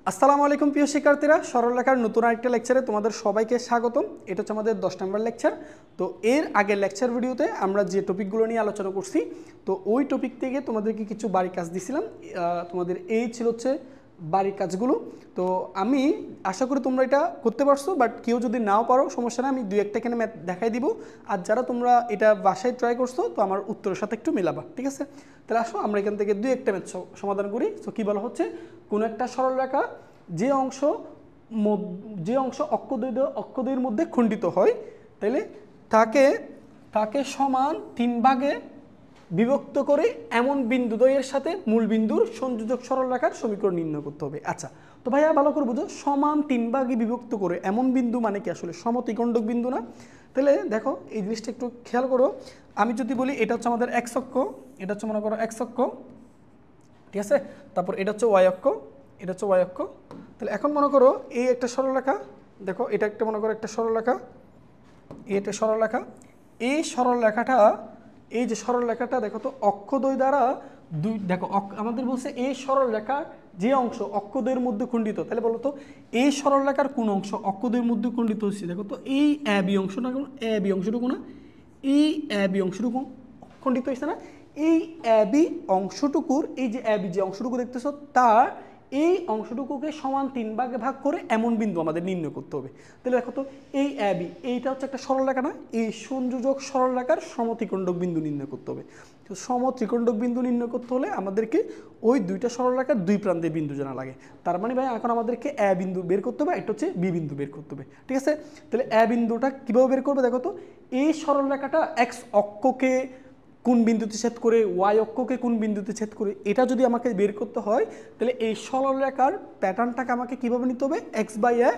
আসসালামু আলাইকুম প্রিয় শিক্ষার্থীরা, সরলরেখার নতুন আরেকটা লেকচারে তোমাদের সবাইকে স্বাগতম। এটা হচ্ছে আমাদের 10 নম্বর লেকচার। তো এর আগের লেকচার ভিডিওতে আমরা যে টপিকগুলো নিয়ে আলোচনা করছি, তো ওই টপিক থেকে তোমাদেরকে কিছু বাড়ির কাজ দিছিলাম। তোমাদের এই ছিল হচ্ছে বাড়ির কাজগুলো। তো আমি আশা করি তোমরা এটা করতে পারছো, বাট কেউ যদি নাও পারো সমস্যা না, আমি দুই একটা এখানে ম্যাথ দেখাই দিব। আর যারা তোমরা এটা বাসায় ট্রাই করছো, তো আমার উত্তরের সাথে একটু মেলাবা, ঠিক আছে? তাহলে আসো আমরা এখান থেকে দুই একটা ম্যাথ সমাধান করি। তো কী বলা হচ্ছে, কোনো একটা সরলরেখা যে অংশ অক্ষদ্বয়ের মধ্যে খণ্ডিত হয়, তাইলে তাকে সমান 3 ভাগে বিভক্ত করে এমন বিন্দুদ্বয়ের সাথে মূল বিন্দুর সংযোজক সরলরেখার সমীকরণ নির্ণয় করতে হবে। আচ্ছা, তো ভাইয়া ভালো করে বুঝো, সমান 3 ভাগে বিভক্ত করে এমন বিন্দু মানে কি আসলে সমত্রিকোণক বিন্দু না? তাহলে দেখো এই জিনিসটা একটু খেয়াল করো। আমি যদি বলি এটা হচ্ছে আমাদের এক্স অক্ষ, এটা হচ্ছে মনে করো এক্স অক্ষ, ঠিক আছে? তারপর এটা হচ্ছে ওয়াই অক্ষ, এটা হচ্ছে ওয়াই অক্ষ। তাহলে এখন মনে করো এই একটা সরলরেখা, দেখো এটা একটা মনে করো একটা সরলরেখা, এই একটা সরলরেখা। এই যে সরলরেখাটা দেখো তো অক্ষদ্বয় দ্বারা দেখো আমাদের বলছে এই সরলরেখা যে অংশ অক্ষদ্বয়ের মধ্যে খণ্ডিত, তাহলে বলো তো এই সরলরেখার কোন অংশ অক্ষদ্বয়ের মধ্যে খণ্ডিত হচ্ছে? দেখো তো এই বি অংশটা, বি অংশটুকু না, এই বি অংশটুকু খণ্ডিত হয়েছে না? এই বি অংশটুকুর এই যে বি যে অংশটুকু দেখতেছো, তার এই অংশটুকুকে সমান 3 ভাগে ভাগ করে এমন বিন্দু আমাদের নির্ণয় করতে হবে। তাহলে দেখো তো এই বি, এইটা হচ্ছে একটা সরলরেখা না? এই সংযোজক সরলরেখার সমত্রিকোণক বিন্দু নির্ণয় করতে হবে। তো সমত্রিকোণক বিন্দু নির্ণয় করতে হলে আমাদেরকে ওই দুইটা সরলরেখার দুই প্রান্তে বিন্দু জানা লাগে। তার মানে ভাই এখন আমাদেরকে বিন্দু বের করতে হবে, এটা হচ্ছে বি বিন্দু বের করতে হবে, ঠিক আছে? তাহলে বিন্দুটা কীভাবে বের করবে? দেখো তো এই সরলরেখাটা এক্স অক্ষকে কোন বিন্দুতে ছেদ করে, ওয়াই অক্ষকে কোন বিন্দুতে ছেদ করে, এটা যদি আমাকে বের করতে হয়, তাহলে এই সরলরেখার প্যাটার্নটাকে আমাকে কীভাবে নিতে হবে? X by a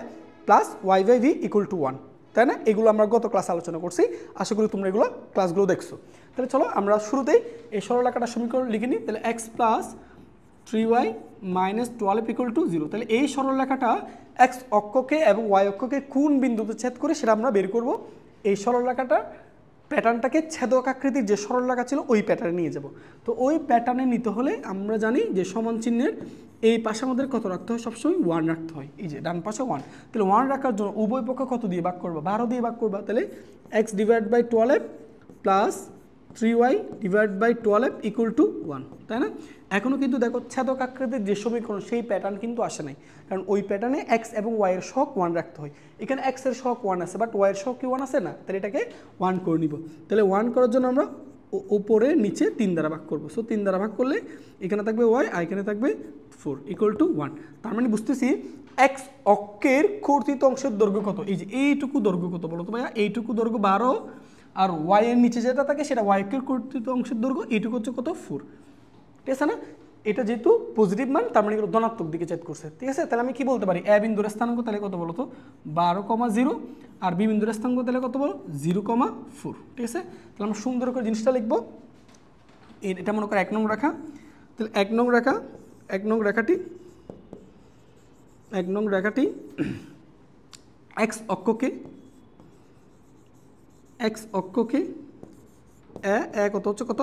plus y by v equal to 1, তাই না? এগুলো আমরা গত ক্লাসে আলোচনা করছি, আশা করি তোমরা এগুলো ক্লাসগুলো দেখছো। তাহলে চলো আমরা শুরুতেই এই সরলরেখাটার সমীকরণ লিখে নিই। তাহলে x plus 3y minus 12 equal to 0। তাহলে এই সরলরেখাটা এক্স অক্ষকে এবং ওয়াই অক্ষকে কোন বিন্দুতে ছেদ করে সেটা আমরা বের করব। এই সরলরেখাটা প্যাটার্নটাকে ছেদক আকৃতির যে সরলরেখা ছিল ওই প্যাটার্নে নিয়ে যাব। তো ওই প্যাটার্নে নিতে হলে আমরা জানি যে সমান চিহ্নের এই পাশে আমাদের কত রাখতে হয়? সবসময় 1 রাখতে হয়। এই যে ডান পাশে 1, তাহলে 1 রাখার জন্য উভয় পক্ষ কত দিয়ে ভাগ করবা? 12 দিয়ে ভাগ করবা। তাহলে x divide by 12 plus 3y divide by 12 equal to 1, তাই না? এখনও কিন্তু দেখো ছেদক আকৃতির যে সমীকরণ সেই প্যাটার্ন কিন্তু আসে নাই, কারণ ওই প্যাটার্নে এক্স এবং ওয়াই এর সহগ 1 রাখতে হয়। এখানে এক্স এর সহগ 1 আছে, বাট ওয়াই এর সহগ কি 1 আছে না? তাহলে এটাকে 1 করে নিব। তাহলে 1 করার জন্য আমরা উপরে নিচে 3 দ্বারা ভাগ করবো। সো 3 দ্বারা ভাগ করলে এখানে থাকবে ওয়াই আর এখানে থাকবে 4 ইকুয়াল টু 1। তার মানে বুঝতেছি এক্স অক্ষের কর্তৃত অংশের দৈর্ঘ্য কত? এই যে এইটুকু দৈর্ঘ্য কত বলো তো ভাইয়া? এইটুকু দৈর্ঘ্য 12, আর ওয়াই এর নিচে যেটা থাকে সেটা ওয়াই এর কর্তৃত অংশের দৈর্ঘ্য, এইটুকু হচ্ছে কত? 4, ঠিক আছে না? এটা যেহেতু পজিটিভ মান, তার মানে এগুলো ধনাত্মক দিকে ছেদ করছে, ঠিক আছে? তাহলে আমি কি বলতে পারি? এ বিন্দুর স্থানাঙ্ক তাহলে কত বলো তো? 12,0, আর বি বিন্দুর স্থানাঙ্ক তাহলে কত বলো? 0,4, ঠিক আছে? তাহলে আমরা সুন্দর করে জিনিসটা লিখবো। এটা মনে করো 1 নং রেখা। তাহলে 1 নং রেখাটি এক্স অক্ষকে এ কত হচ্ছে কত?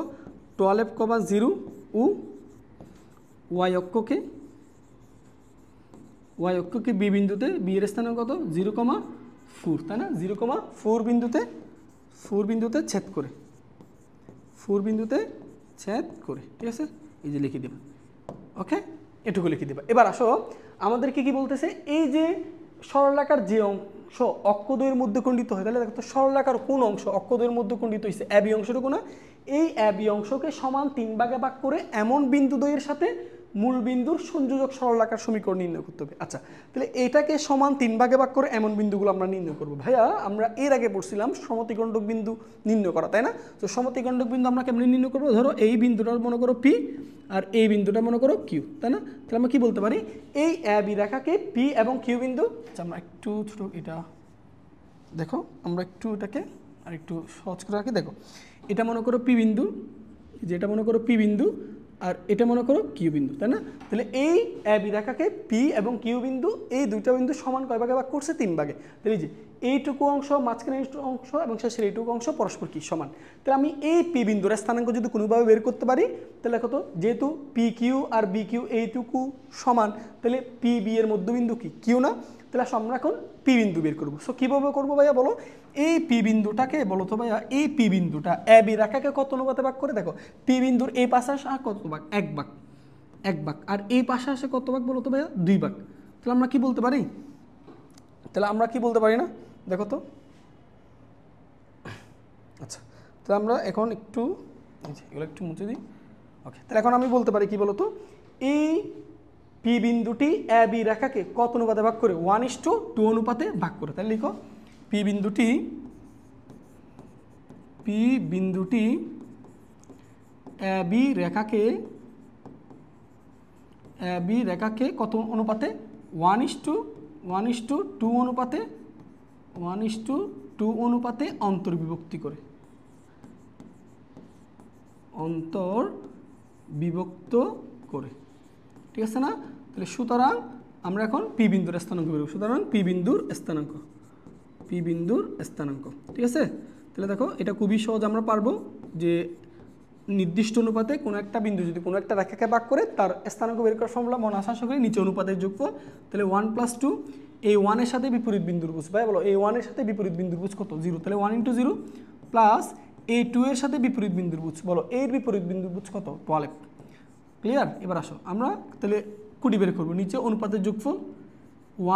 12,0 ও ওয়াই অক্ষকে বি বিন্দুতে, বি এর স্থানে কত? 0,4, তাই না? 0,4 বিন্দুতে ছেদ করে, 4 বিন্দুতে ছেদ করে, ঠিক আছে? এই যে লিখে দেবা, ওকে? এটুকু লিখে দেবা। এবার আসো আমাদেরকে কি বলতেছে, এই যে সরলরেখার যে অংশ অক্ষদ্বয়ের মধ্যে খণ্ডিত হয়, তাহলে দেখো তো সরলরেখার কোন অংশ অক্ষদ্বয়ের মধ্যে খণ্ডিত হয়েছে? বি অংশটুকু না? এই বি অংশকে সমান 3 ভাগে ভাগ করে এমন বিন্দুদ্বয়ের সাথে মূল বিন্দুর সংযোজক সরলরেখার সমীকরণ নির্ণয় করতে হবে। আচ্ছা, তাহলে এটাকে সমান 3 ভাগে ভাগ করে এমন বিন্দুগুলো আমরা নির্ণয় করব। ভাইয়া আমরা এর আগে পড়ছিলাম সমত্রিকোণক বিন্দু নির্ণয় করা, তাই না? তো সমত্রিকোণক বিন্দু আমরা কেমন নির্ণয় করবো? ধরো এই বিন্দুটা মনে করো পি, আর এই বিন্দুটা মনে করো কিউ, তাই না? তাহলে আমরা কি বলতে পারি? এই বি রেখাকে পি এবং কিউ বিন্দু, আচ্ছা আমরা একটু ছোট এটা দেখো, আমরা একটু এটাকে আর একটু সহজ করে রাখি। দেখো এটা মনে করো পি বিন্দু, যেটা মনে করো পি বিন্দু, আর এটা মনে করো কিউ বিন্দু, তাই না? তাহলে এই বি রেখাকে পি এবং কিউ বিন্দু, এই দুইটা বিন্দু সমান কয় ভাগে ভাগ করছে? 3 ভাগে। তাহলে যে এইটুকু অংশ, মাঝখানে এইটুকু অংশ এবং শেষের এইটুকু অংশ পরস্পর কি সমান। তাহলে আমি এই পি বিন্দুর স্থানাঙ্ক যদি কোনোভাবে বের করতে পারি, তাহলে দেখো তো যেহেতু P Q R B Q এইটুকু সমান, তাহলে পি বি এর মধ্যবিন্দু কি কিউ না? তাহলে আমরা এখন পি বিন্দু বের করবো। সো কীভাবে করবো ভাইয়া বলো? এই পি বিন্দুটাকে বলো তো ভাইয়া, এই পি বিন্দুটা এ বি রেখাকে কত অনুপাতে ভাগ করে? দেখো পি বিন্দুর এই পাশে আসে কত ভাগ? এক ভাগ, এক ভাগ। আর এই পাশে আসে কত ভাগ বলো তো ভাইয়া? দুই ভাগ। তাহলে আমরা কি বলতে পারি? তাহলে আমরা কি বলতে পারি না? দেখো তো, আচ্ছা তাহলে আমরা এখন একটু এগুলো একটু মুছে দিই। ওকে, তাহলে এখন আমি বলতে পারি কি বলতো, এই পি বিন্দুটি এ বি রেখাকে কত অনুপাতে ভাগ করে? 1:2 অনুপাতে ভাগ করে। তাহলে লিখো পি বিন্দুটি এ বি রেখাকে কত অনুপাতে? 1:2 অনুপাতে 1:2 অনুপাতে অন্তর্বিভক্তি করে, অন্তর্বিভক্ত করে, ঠিক আছে না? তাহলে সুতরাং আমরা এখন পি বিন্দুর স্থানাঙ্ক বের করব। সুতরাং পি বিন্দুর স্থানাঙ্ক, ঠিক আছে? তাহলে দেখো এটা খুবই সহজ, আমরা পারবো যে নির্দিষ্ট অনুপাতে কোনো একটা বিন্দু যদি কোনো একটা রেখাকে ভাগ করে তার স্থানাঙ্ক বের করার ফর্মুলা মনে আশা করি নিচে অনুপাতের যোগফল। তাহলে 1+2, এই 1 এর সাথে বিপরীত বিন্দুর বুঝ, ভাই বলো এই 1 এর সাথে বিপরীত বিন্দুর বুঝ কত? 0। তাহলে 1 × 0 প্লাস এই 2 এর সাথে বিপরীত বিন্দুর বুঝ, বলো এর বিপরীত বিন্দুর বুঝ কত? 12। ক্লিয়ার? এবার আসো আমরা তাহলে কুটি বের করবো। নিচে অনুপাতের যোগফল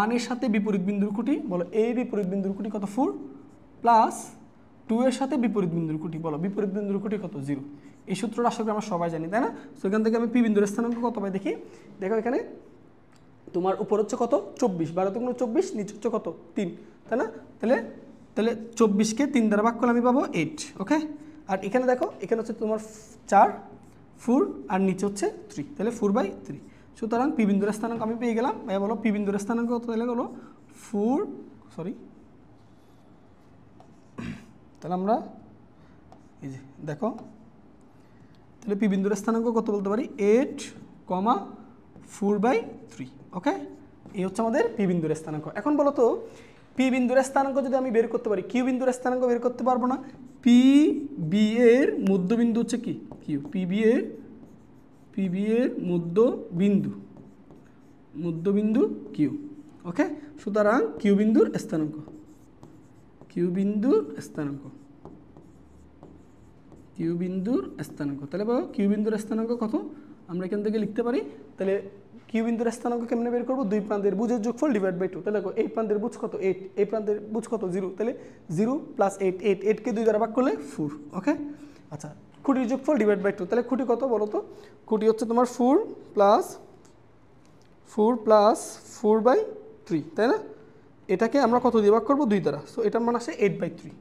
1 এর সাথে বিপরীত বিন্দুর কুটি, বলো এই বিপরীত বিন্দুর কুটি কত? 4 প্লাস 2 এর সাথে বিপরীত বিন্দুর কুটি, বলো বিপরীত বিন্দুর কুটি কত? 0। এই সূত্রটা আসলে আমরা সবাই জানি, তাই না? সো এখান থেকে আমি পি বিন্দুর স্থানাঙ্ক কত পাই দেখি। দেখো এখানে তোমার উপর হচ্ছে কত? 24, 12 × 24, নিচে হচ্ছে কত? 3, তাই না? তাহলে 24কে 3 দ্বারা ভাগ করলে আমি পাবো 8। ওকে, আর এখানে দেখো এখানে হচ্ছে তোমার 4, 4 আর নিচে হচ্ছে 3, তাহলে 4/3। সুতরাং পি বিন্দুর স্থানাঙ্ক আমি পেয়ে গেলাম। ভাই বলো পি বিন্দুর স্থানাঙ্ক কত? তাহলে হলো 4, তাহলে আমরা এই যে দেখো তাহলে পি বিন্দুর স্থানাঙ্ক কত বলতে পারি? 8,4/3। ওকে, এই হচ্ছে আমাদের পি বিন্দুর স্থানাঙ্ক। এখন বলো তো পি বিন্দুর স্থানাঙ্ক যদি আমি বের করতে পারি, কিউ বিন্দুর স্থানাঙ্ক বের করতে পারবো না? পি বি এর মধ্যবিন্দু হচ্ছে কি? কিউ। পি বি এর মধ্যবিন্দু কিউ। ওকে, সুতরাং কিউ বিন্দুর স্থানাঙ্ক, তাহলে বাবা কিউ বিন্দুর স্থানাঙ্ক কত আমরা এখান থেকে লিখতে পারি। তাহলে কিউ বিন্দুর স্থানাঙ্ক কেমনে বের করবো? দুই প্রান্তের বুঝের যোগফল ডিভাইড বাই 2। তাহলে দেখো এই প্রান্তের বুঝ কত? 8, এই প্রান্তের বুঝ কত? 0। তাহলে 0 + 8, 8কে 2 দ্বারা ভাগ করলে 4। ওকে, আচ্ছা খুঁটির যোগফল ডিভাইড বাই 2। তাহলে খুঁটি কত বলো তো? খুঁটি হচ্ছে তোমার 4 + 4/3, তাই না? এটাকে আমরা কত দিয়ে ভাগ করবো? 2 দ্বারা। সো এটার মান আসে 8/3।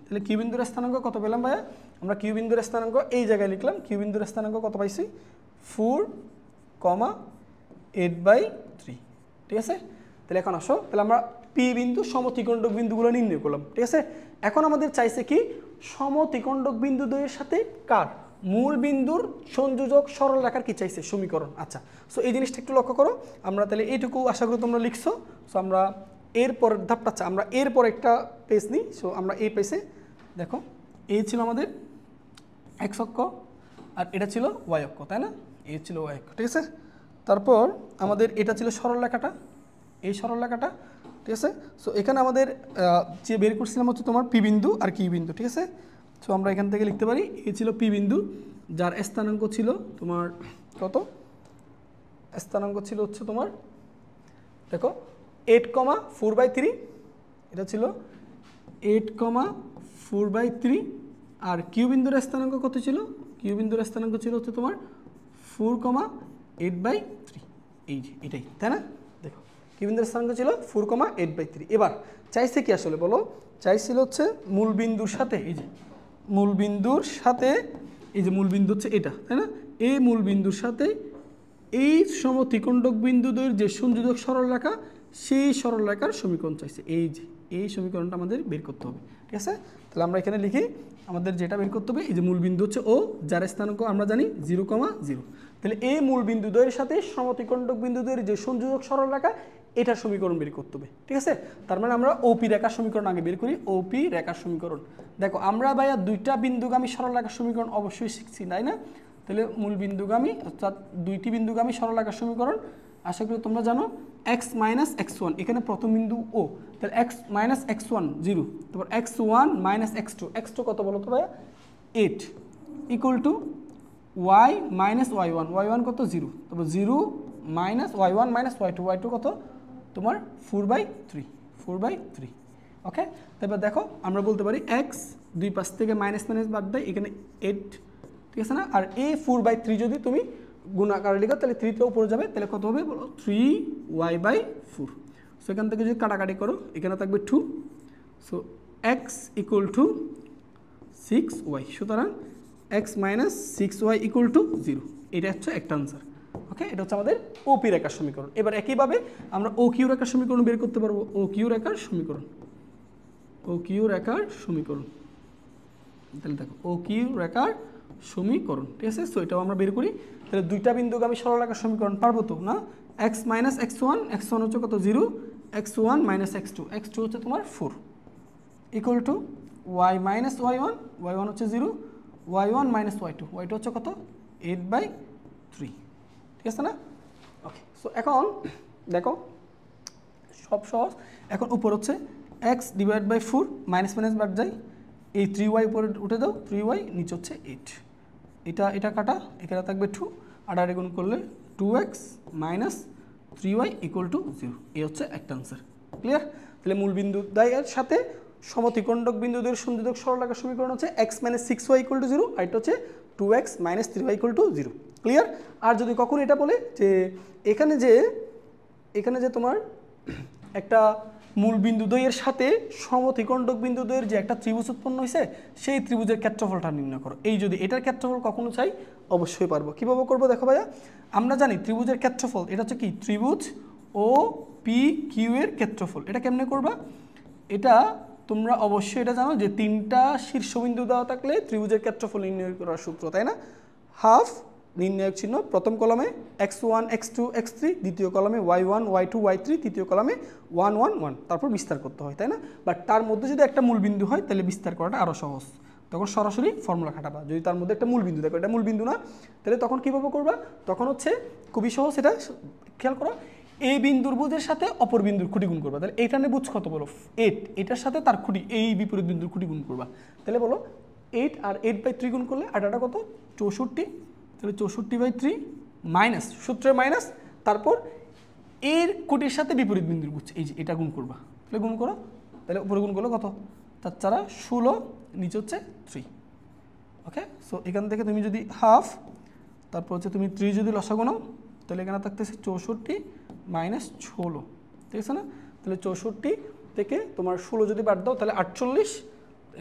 তাহলে কিউ বিন্দুর স্থানাঙ্ক কত পেলাম ভাইয়া? আমরা কিউ বিন্দুর স্থানাঙ্ক এই জায়গায় লিখলাম। কিউ বিন্দুর স্থানাঙ্ক কত পাইছি? 4,8/3, ঠিক আছে? তাহলে এখন আসো, তাহলে আমরা পি বিন্দু সমত্রিকোণক বিন্দুগুলো নির্ণয় করলাম, ঠিক আছে? এখন আমাদের চাইছে কি? সমত্রিকোণক বিন্দু দ্বয়ের সাথে কার? মূল বিন্দুর সংযোজক সরল রেখার কি চাইছে? সমীকরণ। আচ্ছা, সো এই জিনিসটা একটু লক্ষ্য করো। আমরা তাহলে এইটুকু আশা করি তোমরা লিখছো। সো আমরা এরপর ধাপটা আমরা এরপর একটা পেজ নিই। সো আমরা এই পেজে দেখো এই ছিল আমাদের এক্স অক্ষ আর এটা ছিল ওয়াই অক্ষ, তাই না? এই ছিল ওয়াই অক্ষ, ঠিক আছে? তারপর আমাদের এটা ছিল সরল রেখাটা, এই সরল রেখাটা, ঠিক আছে? সো এখানে আমাদের যে বের করছিলাম হচ্ছে তোমার পি বিন্দু আর কিউ বিন্দু, ঠিক আছে? সো আমরা এখান থেকে লিখতে পারি এই ছিল পি বিন্দু, যার স্থানাঙ্ক ছিল তোমার কত? স্থানাঙ্ক ছিল হচ্ছে তোমার দেখো 8,4/3, এটা ছিল 8,4/3। আর কিউ বিন্দুর স্থানাঙ্ক কত ছিল? কিউ বিন্দুর স্থানাঙ্ক ছিল হচ্ছে তোমার 4,8/3। এই যে এটাই, তাই না? দেখো কিউ বিন্দুর স্থানাঙ্ক ছিল 4,8/3। এবার চাইছে কি আসলে বলো? চাইছিল হচ্ছে মূল বিন্দুর সাথে, এই যে মূল বিন্দুর সাথে, এই যে মূল বিন্দু হচ্ছে এটা, তাই না? এই মূল বিন্দুর সাথে এই সমত্রিকোণক বিন্দুদ্বয়ের যে সংযোজক সরল রেখা, সেই সরল রেখার সমীকরণ চাইছে। এই যে এই সমীকরণটা আমাদের বের করতে হবে, ঠিক আছে? তাহলে আমরা এখানে লিখি আমাদের যেটা বের করতে হবে, এই যে মূল বিন্দু হচ্ছে ও, যার স্থানাঙ্ক আমরা জানি 0,0। তাহলে এই মূল বিন্দুদ্বয়ের সাথে সমদ্বিখণ্ডক বিন্দুদ্বয়ের যে সংযোজক সরলরেখা এটার সমীকরণ বের করতে হবে, ঠিক আছে। তার মানে আমরা ওপি রেখার সমীকরণ আগে বের করি, ওপি রেখার সমীকরণ। দেখো আমরা ভাইয়া দুইটা বিন্দুগামী সরলরেখার সমীকরণ অবশ্যই শিখছি, তাই না? তাহলে মূল বিন্দুগামী অর্থাৎ দুইটি বিন্দুগামী সরলরেখার সমীকরণ আশা করি তোমরা জানো। এক্স মাইনাস এক্স ওয়ান, এখানে প্রথম বিন্দু ও, তাহলে এক্স মাইনাস এক্স ওয়ান 0, তারপর x one minus x two কত বলো তো ভাইয়া 8 equal to y minus y one কত 0, তারপর 0 minus y minus y two কত তোমার 4/3। ওকে, তারপর দেখো আমরা বলতে পারি এক্স দুই পাশ থেকে মাইনাস বাদ দেয়, এখানে 8, ঠিক আছে না। আর এই 4/3 যদি তুমি গুণাকার লিখো তাহলে 3 তে উপরে যাবে, তাহলে কত হবে বলো 3y/4। সো এখান থেকে যদি কাটাকাটি করো এখানে থাকবে 2, so x equal to 6y। সুতরাং x minus 6y equal to 0, এটা হচ্ছে একটা আনসার। ওকে, এটা হচ্ছে আমাদের ওপি রেখার সমীকরণ। এবার একইভাবে আমরা ও কিউ রেখার সমীকরণ বের করতে পারবো। ও কিউ রেখার সমীকরণ, তাহলে দেখো ও কিউ রেখার সমীকরণ, ঠিক আছে। সো এটাও আমরা বের করি। তাহলে দুইটা বিন্দুগামী সরলরেখার সমীকরণ পারবো তো না। এক্স মাইনাস এক্স ওয়ান হচ্ছে কত 0, x one minus x two হচ্ছে তোমার 4 equal to y minus y one হচ্ছে 0, y one minus y two হচ্ছে কত 8/3, ঠিক আছে না। ওকে, সো এখন দেখো সব সহজ। এখন উপর হচ্ছে এক্স ডিভাইড বাই 4, মাইনাস বাদ যায়, এই 3y উপরে উঠে দাও, 3y নিচে হচ্ছে 8, এটা কাটা, এখানে থাকবে 2, আর গুণ করলে 2x minus 3y equal to 0, এই হচ্ছে একটা আনসার। ক্লিয়ার? তাহলে মূল বিন্দুদ্বয়ের সাথে সমদ্বিখণ্ডক বিন্দুদ্বয়ের সংযোজক সরলরেখার সমীকরণ হচ্ছে x minus 6y equal to 0, আর এটা হচ্ছে 2x minus 3y equal to 0। Clear? আর যদি কখন এটা বলে যে এখানে যে তোমার একটা মূল বিন্দুদ্বয়ের সাথে সমদ্বিখণ্ডক বিন্দুদ্বয়ের যে একটা ত্রিভুজ উৎপন্ন হয়েছে সেই ত্রিভুজের ক্ষেত্রফলটা নির্ণয় করো। এই যদি এটার ক্ষেত্রফল কখনো চাই অবশ্যই পারবো। কীভাবে করবো দেখো ভাইয়া, আমরা জানি ত্রিভুজের ক্ষেত্রফল এটা হচ্ছে কি ত্রিভুজ ও পি কিউ এর ক্ষেত্রফল। এটা কেমনে করবা, এটা তোমরা অবশ্যই এটা জানো যে 3টা শীর্ষবিন্দু দেওয়া থাকলে ত্রিভুজের ক্ষেত্রফল নির্ণয় করার সূত্র, তাই না। হাফ নির্ণায়ক চিহ্ন, প্রথম কলমে x1 x2 x3, দ্বিতীয় কলমে y1 y2 y3, তৃতীয় কলমে 1 1 1, তারপর বিস্তার করতে হয়, তাই না। বাট তার মধ্যে যদি একটা মূল বিন্দু হয় তাহলে বিস্তার করাটা আরও সহজ, তখন সরাসরি ফর্মুলা খাটাবা। যদি তার মধ্যে একটা মূল বিন্দু দেখো, এটা মূল বিন্দু না, তাহলে তখন কীভাবে করবা, তখন হচ্ছে খুবই সহজ। এটা খেয়াল করো, এই বিন্দুর বুঝের সাথে অপর বিন্দুর খুঁটি গুণ করবা। তাহলে এইখানে বুঝ কত বলো 8, এটার সাথে তার খুঁটি এই বিপরীত বিন্দুর খুঁটি গুণ করবা। তাহলে বলো 8 আর 8/3 গুণ করলে আটাটা কত 64, তাহলে 64/3 মাইনাস সূত্রে মাইনাস, তারপর এর কোটির সাথে বিপরীত বিন্দুর বুঝছে এই যে এটা গুণ করবা। তাহলে গুণ করো, তাহলে উপরে গুণ করলো কত 4 16, নিচে হচ্ছে 3। ওকে, সো এখান থেকে তুমি যদি হাফ, তারপর হচ্ছে তুমি 3 যদি লসাগু নাও তাহলে এখানে থাকতেছে 64 মাইনাস 16, ঠিক আছে না। তাহলে 64 থেকে তোমার 16 যদি বাদ দাও তাহলে 48,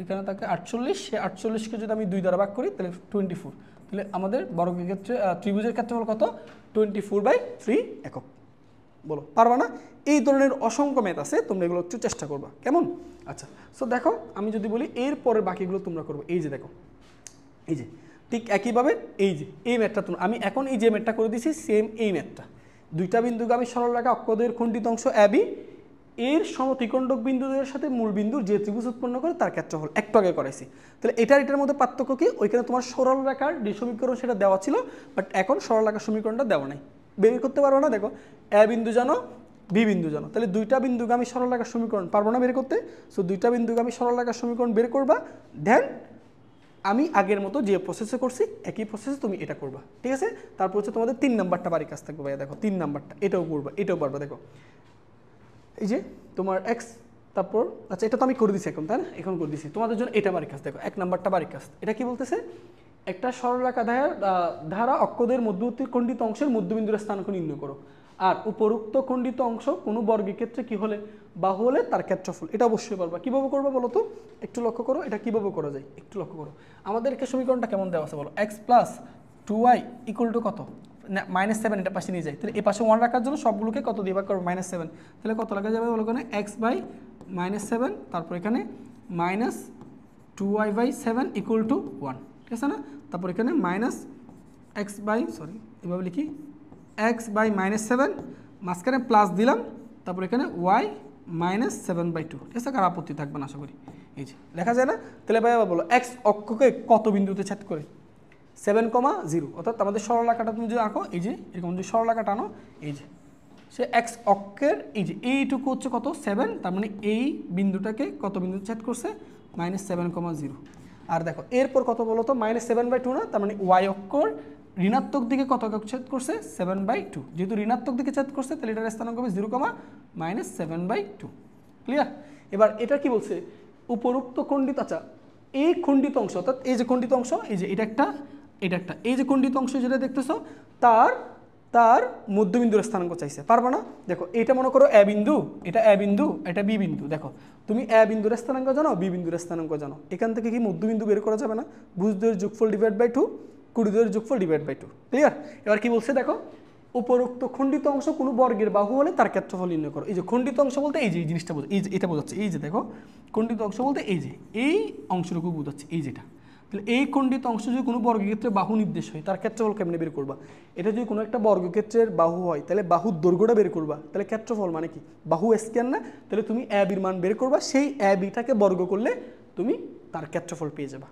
এখানে থাকে 48, সে 48কে যদি আমি 2 দ্বারা ভাগ করি তাহলে 24। তাহলে আমাদের বর্গের ক্ষেত্রে ত্রিভুজের ক্ষেত্রফল কত 24/3 একক। বলো পারবা না? এই ধরনের অসংখ্য ম্যাথ আছে, তোমরা এগুলো একটু চেষ্টা করবা, কেমন? আচ্ছা, সো দেখো আমি যদি বলি এর পরে বাকিগুলো তোমরা করবো। এই যে দেখো, এই যে ঠিক একইভাবে এই যে এই ম্যাথটা তোমরা, আমি এখন এই যে ম্যাথটা করে দিয়েছি সেম এই ম্যাথটা, দুইটা বিন্দুগামী সরলরেখা অক্ষদ্বয়ের খণ্ডিত অংশ AB এর সমত্রিকোণক বিন্দুদের সাথে মূল বিন্দুর যে ত্রিভুজ উৎপন্ন করে তার ক্ষেত্রফল একটু আগে করাইছি। তাহলে এটার মধ্যে পার্থক্য কি, ওইখানে তোমার সরলরেখার যে সমীকরণ সেটা দেওয়া ছিল, বাট এখন সরলরেখার সমীকরণটা দেওয়া নাই, বের করতে পারবো না। দেখো এ বিন্দু জানো, বি বিন্দু জানো, তাহলে দুইটা বিন্দুগামী সরলরেখার সমীকরণ পারবো না বের করতে। সো দুইটা বিন্দুগামী সরলরেখার সমীকরণ বের করবা, দেন আমি আগের মতো যে প্রসেসে করছি একই প্রসেসে তুমি এটা করবা, ঠিক আছে। তারপর হচ্ছে তোমাদের 3 নাম্বারটা বাড়ির কাজ থাকবে ভাইয়া। দেখো 3 নাম্বারটা এটাও করবা, এটাও পারবা। দেখো এই যে তোমার এক্স, তারপর আচ্ছা এটা তো আমি করে দিছি এখন, তাই না, এখন করে দিছি তোমাদের জন্য এটা বাড়ির কাজ। দেখো 1 নাম্বারটা বাড়ির কাজ, এটা কি বলতেছে, একটা সরলরেখা ধারা অক্ষদের মধ্যবর্তী খণ্ডিত অংশের মধ্যবিন্দুর স্থানাঙ্ক নির্ণয় করো। আর উপরোক্ত খণ্ডিত অংশ কোনো বর্গের ক্ষেত্রে কি হলে বাহু হলে তার ক্ষেত্রফল, এটা অবশ্যই পারবা। কীভাবে করবো বলো তো, একটু লক্ষ্য করো এটা কীভাবে করা যায়, একটু লক্ষ্য করো। আমাদেরকে সমীকরণটা কেমন দেওয়া আছে বলো, x plus 2y equal to কত -7, এটা পাশে নিয়ে যায়। তাহলে এই পাশে 1 রাখার জন্য সবগুলোকে কত দিয়ে ভাগ করবো -7, তাহলে কত লাগা যাবে বলো, এখানে x/-7, তারপর এখানে -2y/7 ইকুয়াল টু 1, ঠিক আছে না। তারপর এখানে এক্স বাই সরি এভাবে লিখি এক্স বাই -7 মাঝখানে প্লাস দিলাম তারপর এখানে ওয়াই -7/2 ঠিক আছে কার আপত্তি থাকবে না আশা করি এই যে লেখা যায় না তাহলে ভাই আবার বলো এক্স অক্ষকে কত বিন্দুতে ছেদ করে 7,0 অর্থাৎ আমাদের সরলরেখাটা তুমি যদি আঁকো এই যে এরকম যদি সরলরেখাটা আনো এই যে সে এক্স অক্ষের এই যে এইটুকু হচ্ছে কত 7 তার মানে এই বিন্দুটাকে কত বিন্দুতে ছেদ করছে -7,0 আর দেখো এরপর কত বলো তো -7/2 না তার মানে ওয়াই অক্ষর ঋণাত্মক দিকে কত ছেদ করছে 7/2 যেহেতু ঋণাত্মক দিকে ছেদ করছে তাহলে এটার স্থানাঙ্ক হবে 0,-7/2 ক্লিয়ার এবার এটা কি বলছে উপরোক্ত খণ্ডিত আচ্ছা এই খণ্ডিত অংশ অর্থাৎ এই যে খণ্ডিত অংশ এই যে এটা একটা এই যে খণ্ডিত অংশ যেটা দেখতেছো তার মধ্যবিন্দুর স্থানাঙ্ক চাইছে পারবা না দেখো এটা মনে করো এ বিন্দু এটা বি বিন্দু দেখো তুমি এ বিন্দুর স্থানাঙ্ক জানো বি বিন্দুর স্থানাঙ্ক জানো এখান থেকে কি মধ্যবিন্দু বের করা যাবে না ভুজদ্বয়ের যোগফল /2 কুড়িদ্বয়ের যোগফল /2 ক্লিয়ার এবার কি বলছে দেখো উপরোক্ত খণ্ডিত অংশ কোনো বর্গের বাহু হলে তার ক্ষেত্রফল নির্ণয় করো এই যে খণ্ডিত অংশ বলতে এই যে এই জিনিসটা বোঝা এই যে এটা বোঝাচ্ছে এই যে দেখো খণ্ডিত অংশ বলতে এই যে এই অংশটুকু বোঝাচ্ছে এই যেটা তাহলে এই খণ্ডিত অংশ যদি কোনো বর্গক্ষেত্রে বাহু নির্দেশ হয় তার ক্ষেত্রফল কেমনে বের করবা এটা যদি কোনো একটা বর্গক্ষেত্রের বাহু হয় তাহলে বাহুর দৈর্ঘ্যটা বের করবা তাহলে ক্ষেত্রফল মানে কি বাহু স্কয়ার না তাহলে তুমি এ বির মান বের করবা সেই এ বিটাকে বর্গ করলে তুমি তার ক্ষেত্রফল পেয়ে যাবা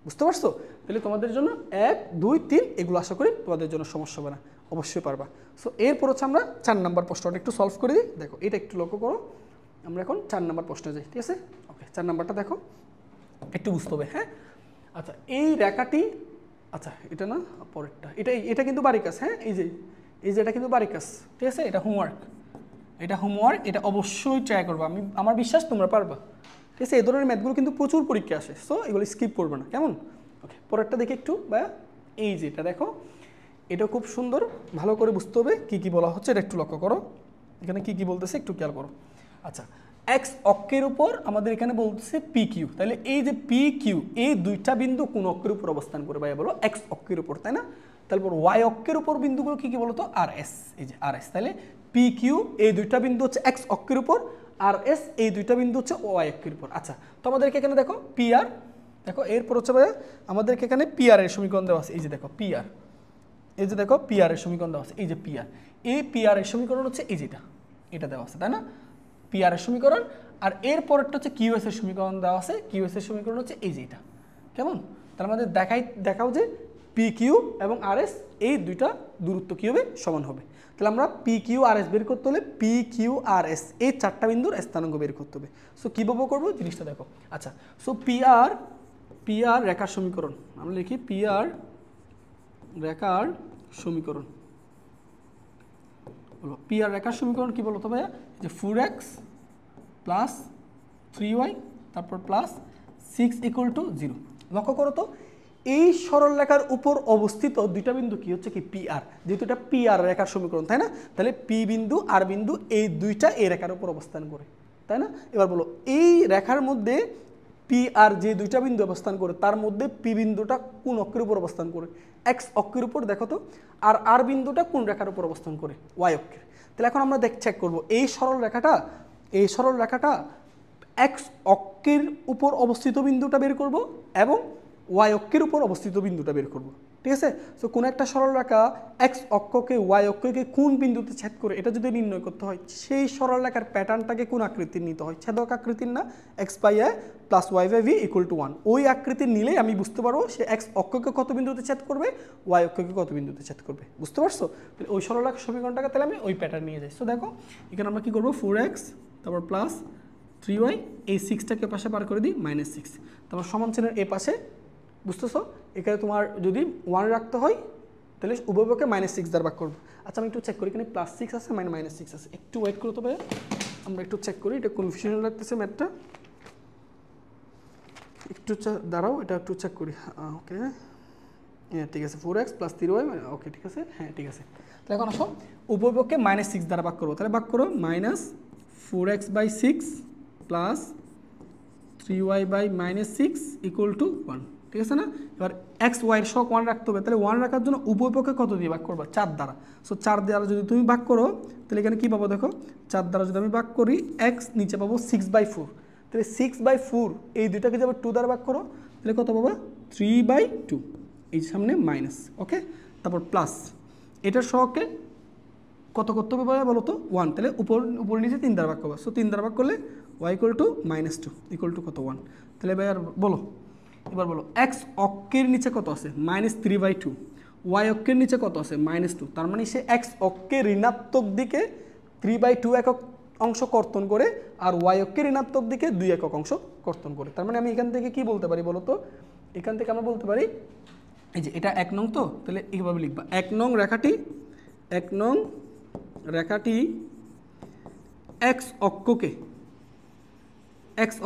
বুঝতে পারছো তাহলে তোমাদের জন্য 1 2 3 এগুলো আশা করি তোমাদের জন্য সমস্যা হবে না অবশ্যই পারবা সো এরপর হচ্ছে আমরা 4 নম্বর প্রশ্নটা একটু সলভ করে দিই দেখো এটা একটু লক্ষ্য করো আমরা এখন 4 নম্বর প্রশ্নে যাই ঠিক আছে ওকে 4 নম্বরটা দেখো একটু বুঝতে হবে হ্যাঁ আচ্ছা এই রেখাটি আচ্ছা এটা না পরেরটা এটা কিন্তু বারিকাস হ্যাঁ এই যে এটা কিন্তু বারিকাস ঠিক আছে এটা হোমওয়ার্ক এটা অবশ্যই ট্রাই করবা আমার বিশ্বাস তোমরা পারবা ঠিক আছে এই ধরনের ম্যাথগুলো কিন্তু প্রচুর পরীক্ষা আসে সো এগুলো স্কিপ করবে না কেমন ওকে পরেরটা দেখি একটু বা এই যে এটা দেখো এটা খুব সুন্দর ভালো করে বুঝতে হবে কি বলা হচ্ছে এটা একটু লক্ষ্য করো এখানে কি বলতেছে একটু খেয়াল করো আচ্ছা এক্স অক্ষের উপর আমাদের এখানে বলতেছে পি কিউ তাহলে এই যে পি কিউ এই দুইটা বিন্দু কোন অক্ষের উপর অবস্থান করে ভাইয়া বলো এক্স অক্ষের উপর তাই না তারপর ওয়াই অক্ষের উপর বিন্দুগুলো কি বলো তো আর এস এই যে আর এস তাহলে পি কিউ এই দুইটা বিন্দু হচ্ছে এক্স অক্ষের উপর আর এস এই দুইটা বিন্দু হচ্ছে ওয়াই অক্ষের উপর আচ্ছা তো আমাদেরকে এখানে দেখো পি আর দেখো এরপর হচ্ছে ভাইয়া আমাদেরকে এখানে পি আর এর সমীকরণ দেওয়া আছে এই যে দেখো পি আর এই যে দেখো পি আর এর সমীকরণ দেওয়া আছে এই যে পি আর এই পি আর এর সমীকরণ হচ্ছে এই যেটা এটা দেওয়া আছে তাই না পি আর এর সমীকরণ আর এর পরেরটা হচ্ছে কিউ এস এর সমীকরণ দেওয়া আছে কিউ এস এর সমীকরণ হচ্ছে এই যেটা কেমন তার মধ্যে দেখাও যে পি কিউ এবং আর এস এই দুইটা দূরত্ব কি হবে সমান হবে তাহলে আমরা পি কিউ আর এস বের করতে হলে পি কিউ আর এস এই চারটা বিন্দুর স্থানাঙ্ক বের করতে হবে সো কীভাবে করবো জিনিসটা দেখো আচ্ছা সো পি আর রেখার সমীকরণ আমরা লিখি পি আর রেখার সমীকরণ বলো পি আর রেখার সমীকরণ কি বলো তো ভাইয়া যে 4x প্লাস 3y তারপর প্লাস 6 = 0 লক্ষ্য করো তো এই সরল রেখার উপর অবস্থিত দুইটা বিন্দু কি হচ্ছে কি পি আর যেহেতু এটা পি আর রেখার সমীকরণ তাই না তাহলে পি বিন্দু আর বিন্দু এই দুইটা এই রেখার উপর অবস্থান করে তাই না এবার বলো এই রেখার মধ্যে পি আর যে দুইটা বিন্দু অবস্থান করে তার মধ্যে পি বিন্দুটা কোন অক্ষের উপর অবস্থান করে এক্স অক্ষের উপর দেখো তো আর আর বিন্দুটা কোন রেখার উপর অবস্থান করে ওয়াই অক্ষের তাহলে এখন আমরা চেক করব এই সরল রেখাটা এক্স অক্ষের উপর অবস্থিত বিন্দুটা বের করব এবং ওয়াই অক্ষের উপর অবস্থিত বিন্দুটা বের করব ঠিক আছে সো কোন একটা সরল রেখা এক্স অক্ষকে ওয়াই অক্ষকে কোন বিন্দুতে ছেদ করে এটা যদি নির্ণয় করতে হয় সেই সরল রেখার প্যাটার্নটাকে কোন আকৃতির নিতে হয় ছেদক আকৃতির না x by a plus y by v = 1 ওই আকৃতির নিলেই আমি বুঝতে পারবো সে এক্স অক্ষকে কত বিন্দুতে ছেদ করবে ওয়াই অক্ষকে কত বিন্দুতে ছেদ করবে বুঝতে পারছো তাহলে ওই সরল রেখার সমীকরণটাকে তাহলে আমি ওই প্যাটার্ন নিয়ে যাই সো দেখো এখানে আমরা কি করব 4x তারপর প্লাস 3y এই 6টাকে পাশে পার করে দিই -6 তারপর সমান চিহ্নের এই পাশে বুঝতেছো এখানে তোমার যদি 1 রাখতে হয় তাহলে উভয়পক্ষে -6 দ্বারা ভাগ করব আচ্ছা আমি একটু চেক করি এখানে +6 আছে -6 আছে একটু ওয়েট করতে হবে আমরা একটু চেক করি এটা কনফিউশন লাগতেছে ম্যাথটা একটু দাঁড়াও এটা একটু চেক করি ওকে হ্যাঁ ঠিক আছে 4x + 3y ওকে ঠিক আছে হ্যাঁ ঠিক আছে তাহলে এখন আসো উভয়পক্ষে -6 দ্বারা ভাগ করব তাহলে ভাগ করো -4x/6 প্লাস 3y/-6 = 1 ঠিক আছে না এবার x y এর সহগ 1 রাখতে হবে তাহলে 1 রাখার জন্য উভয় পক্ষে কত দিয়ে ভাগ করবা 4 দ্বারা সো 4 দ্বারা যদি তুমি ভাগ করো তাহলে এখানে কি পাবো দেখো 4 দ্বারা যদি আমি ভাগ করি x নিচে পাবো 6/4 তাহলে 6/4 এই দুইটাকে যদি 2 দ্বারা ভাগ করো তাহলে কত পাবো 3/2 এই সামনে মাইনাস ওকে তারপর প্লাস এটার সহগকে কত করতে হবে ভাইয়া বলো তো 1, তাহলে উপর নিচে 3 দ্বারা ভাগ করবা। সো 3 দ্বারা ভাগ করলে y = -2 = কত 1। তাহলে ভাইয়া বলো, এবার বলো এক্স অক্ষের নিচে কত আছে -3/2, y অক্ষের নিচে কত আছে -2, তার মানে সে এক্স অক্ষের ঋণাত্মক দিকে 3/2 একক অংশ কর্তন করে আর y অক্ষের ঋণাত্মক দিকে 2 একক অংশ কর্তন করে। তার মানে আমি এখান থেকে কি বলতে পারি বলো তো, এখান থেকে আমরা বলতে পারি এই যে এটা 1 নং, তো তাহলে এইভাবে লিখবা 1 নং রেখাটি এক্স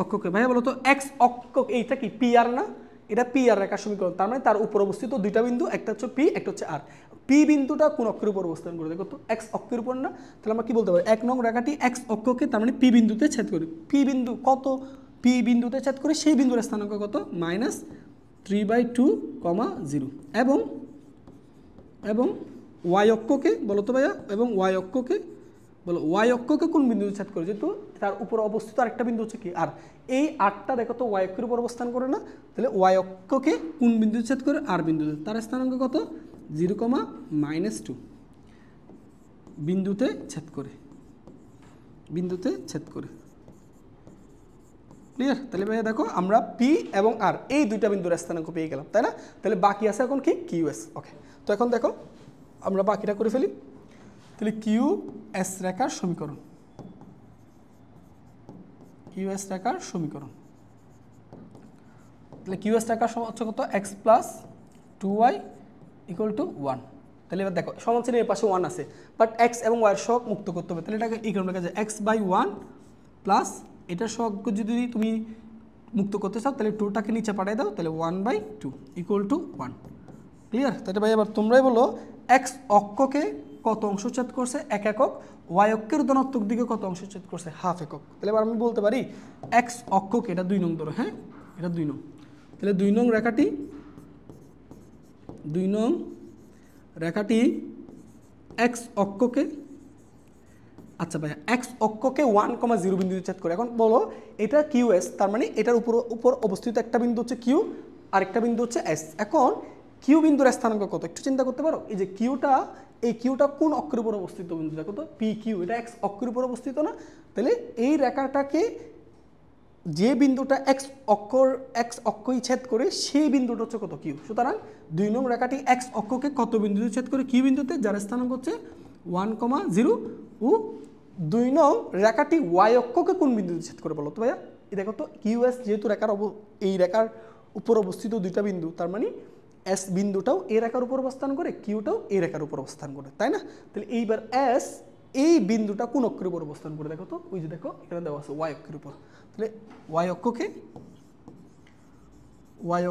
অক্ষকে ভাইয়া বলো তো এক্স অক্ষ এইটা কি পি আর না, এটা পি আর রেখার সমীকরণ। তার মানে তার উপর অবস্থিত দুইটা বিন্দু, একটা হচ্ছে পি, একটা হচ্ছে আর। পি বিন্দুটা কোন অক্ষের উপর অবস্থান করে দেখো তো, এক্স অক্ষের উপর না, তাহলে আমরা কি বলতে পারি 1 নং রেখাটি এক্স অক্ষকে তার মানে পি বিন্দুতে ছেদ করে। পি বিন্দু কত, পি বিন্দুতে ছেদ করে সেই বিন্দুর স্থানাঙ্ক কত -3/2, 0 এবং ওয়াই অক্ষকে বলো তো ভাইয়া, এবং ওয়াই অক্ষকে বলো ওয়াই অক্ষকে কোন বিন্দুতে ছেদ করে, যেহেতু তার উপর অবস্থিত আরেকটা বিন্দু হচ্ছে কি আর। এই 8টা দেখো তো ওয়াই অক্ষের উপর অবস্থান করে না, তাহলে ওয়াই অক্ষকে কোন বিন্দুতে ছেদ করে আর বিন্দুতে, তার স্থানাঙ্ক কত 0, -2 বিন্দুতে ছেদ করে ক্লিয়ার। তাহলে ভাইয়া দেখো আমরা পি এবং আর এই দুইটা বিন্দুর স্থানাঙ্ক পেয়ে গেলাম, তাই না। তাহলে বাকি আছে এখন কি কিউএস। ওকে, তো এখন দেখো আমরা বাকিটা করে ফেলি। তাহলে কিউএস রেখার সমীকরণ, তাহলে কিউএস রেখার হচ্ছে কত x + 2y = 1। তাহলে এবার দেখো সমান চিহ্নের এর পাশে 1 আছে, বাট x এবং y এর সহগ মুক্ত করতে হবে। তাহলে এটাকে এই কারণে লেখা যায় x/1 প্লাস এটার সহগ যদি তুমি মুক্ত করতে চাও তাহলে 2টাকে নিচে পাঠিয়ে দাও, তাহলে 1/2 = 1। ক্লিয়ার। তাহলে ভাই এবার তোমরাই বলো এক্স অক্ষকে কত অংশ ছেদ করছে 1 একক, ওয়াই অক্ষের ধনাত্মক দিকে কত অংশ ছেদ করছে ½ একক। তাহলে এবার আমি বলতে পারি এক্স অক্ষকে, এটা 2 নং ধরো, হ্যাঁ এটা 2 নং, তাহলে 2 নং রেখাটি এক্স অক্ষকে, আচ্ছা ভাইয়া এক্স অক্ষকে 1,0 বিন্দুতে ছেদ করে। এখন বলো এটা কিউএস, তার মানে এটার উপর অবস্থিত একটা বিন্দু হচ্ছে কিউ আর একটা বিন্দু হচ্ছে এস। এখন কিউ বিন্দুর স্থানাঙ্ক কত একটু চিন্তা করতে পারো, এই যে কিউটা কোন অক্ষের উপর অবস্থিত বিন্দু দেখো তো, পি কিউ, এটা এক্স অক্ষের উপর অবস্থিত না। তাহলে এই রেখাটাকে যে বিন্দুটা এক্স অক্ষই ছেদ করে সেই বিন্দুটা হচ্ছে কত কিউ। সুতরাং 2 নং রেখাটি এক্স অক্ষকে কত বিন্দুতে ছেদ করে কিউ বিন্দুতে, যার স্থানাঙ্ক হচ্ছে 1,0 ও 2 নং রেখাটি ওয়াই অক্ষকে কোন বিন্দুতে ছেদ করে বলো তো ভাইয়া। এই দেখো তো কিউএস যেহেতু এই রেখার উপর অবস্থিত দুইটা বিন্দু, তার মানে এস বিন্দুটাও এই রেখার উপর অবস্থান করে, কিউটাও এই রেখার উপর অবস্থান করে, তাই না। তাহলে এইবার এস এই বিন্দুটা কোন অক্ষের উপর অবস্থান করে দেখো তো, ওই যে দেখো এখানে দেওয়া আছে ওয়াই অক্ষের উপর। তাহলে ওয়াই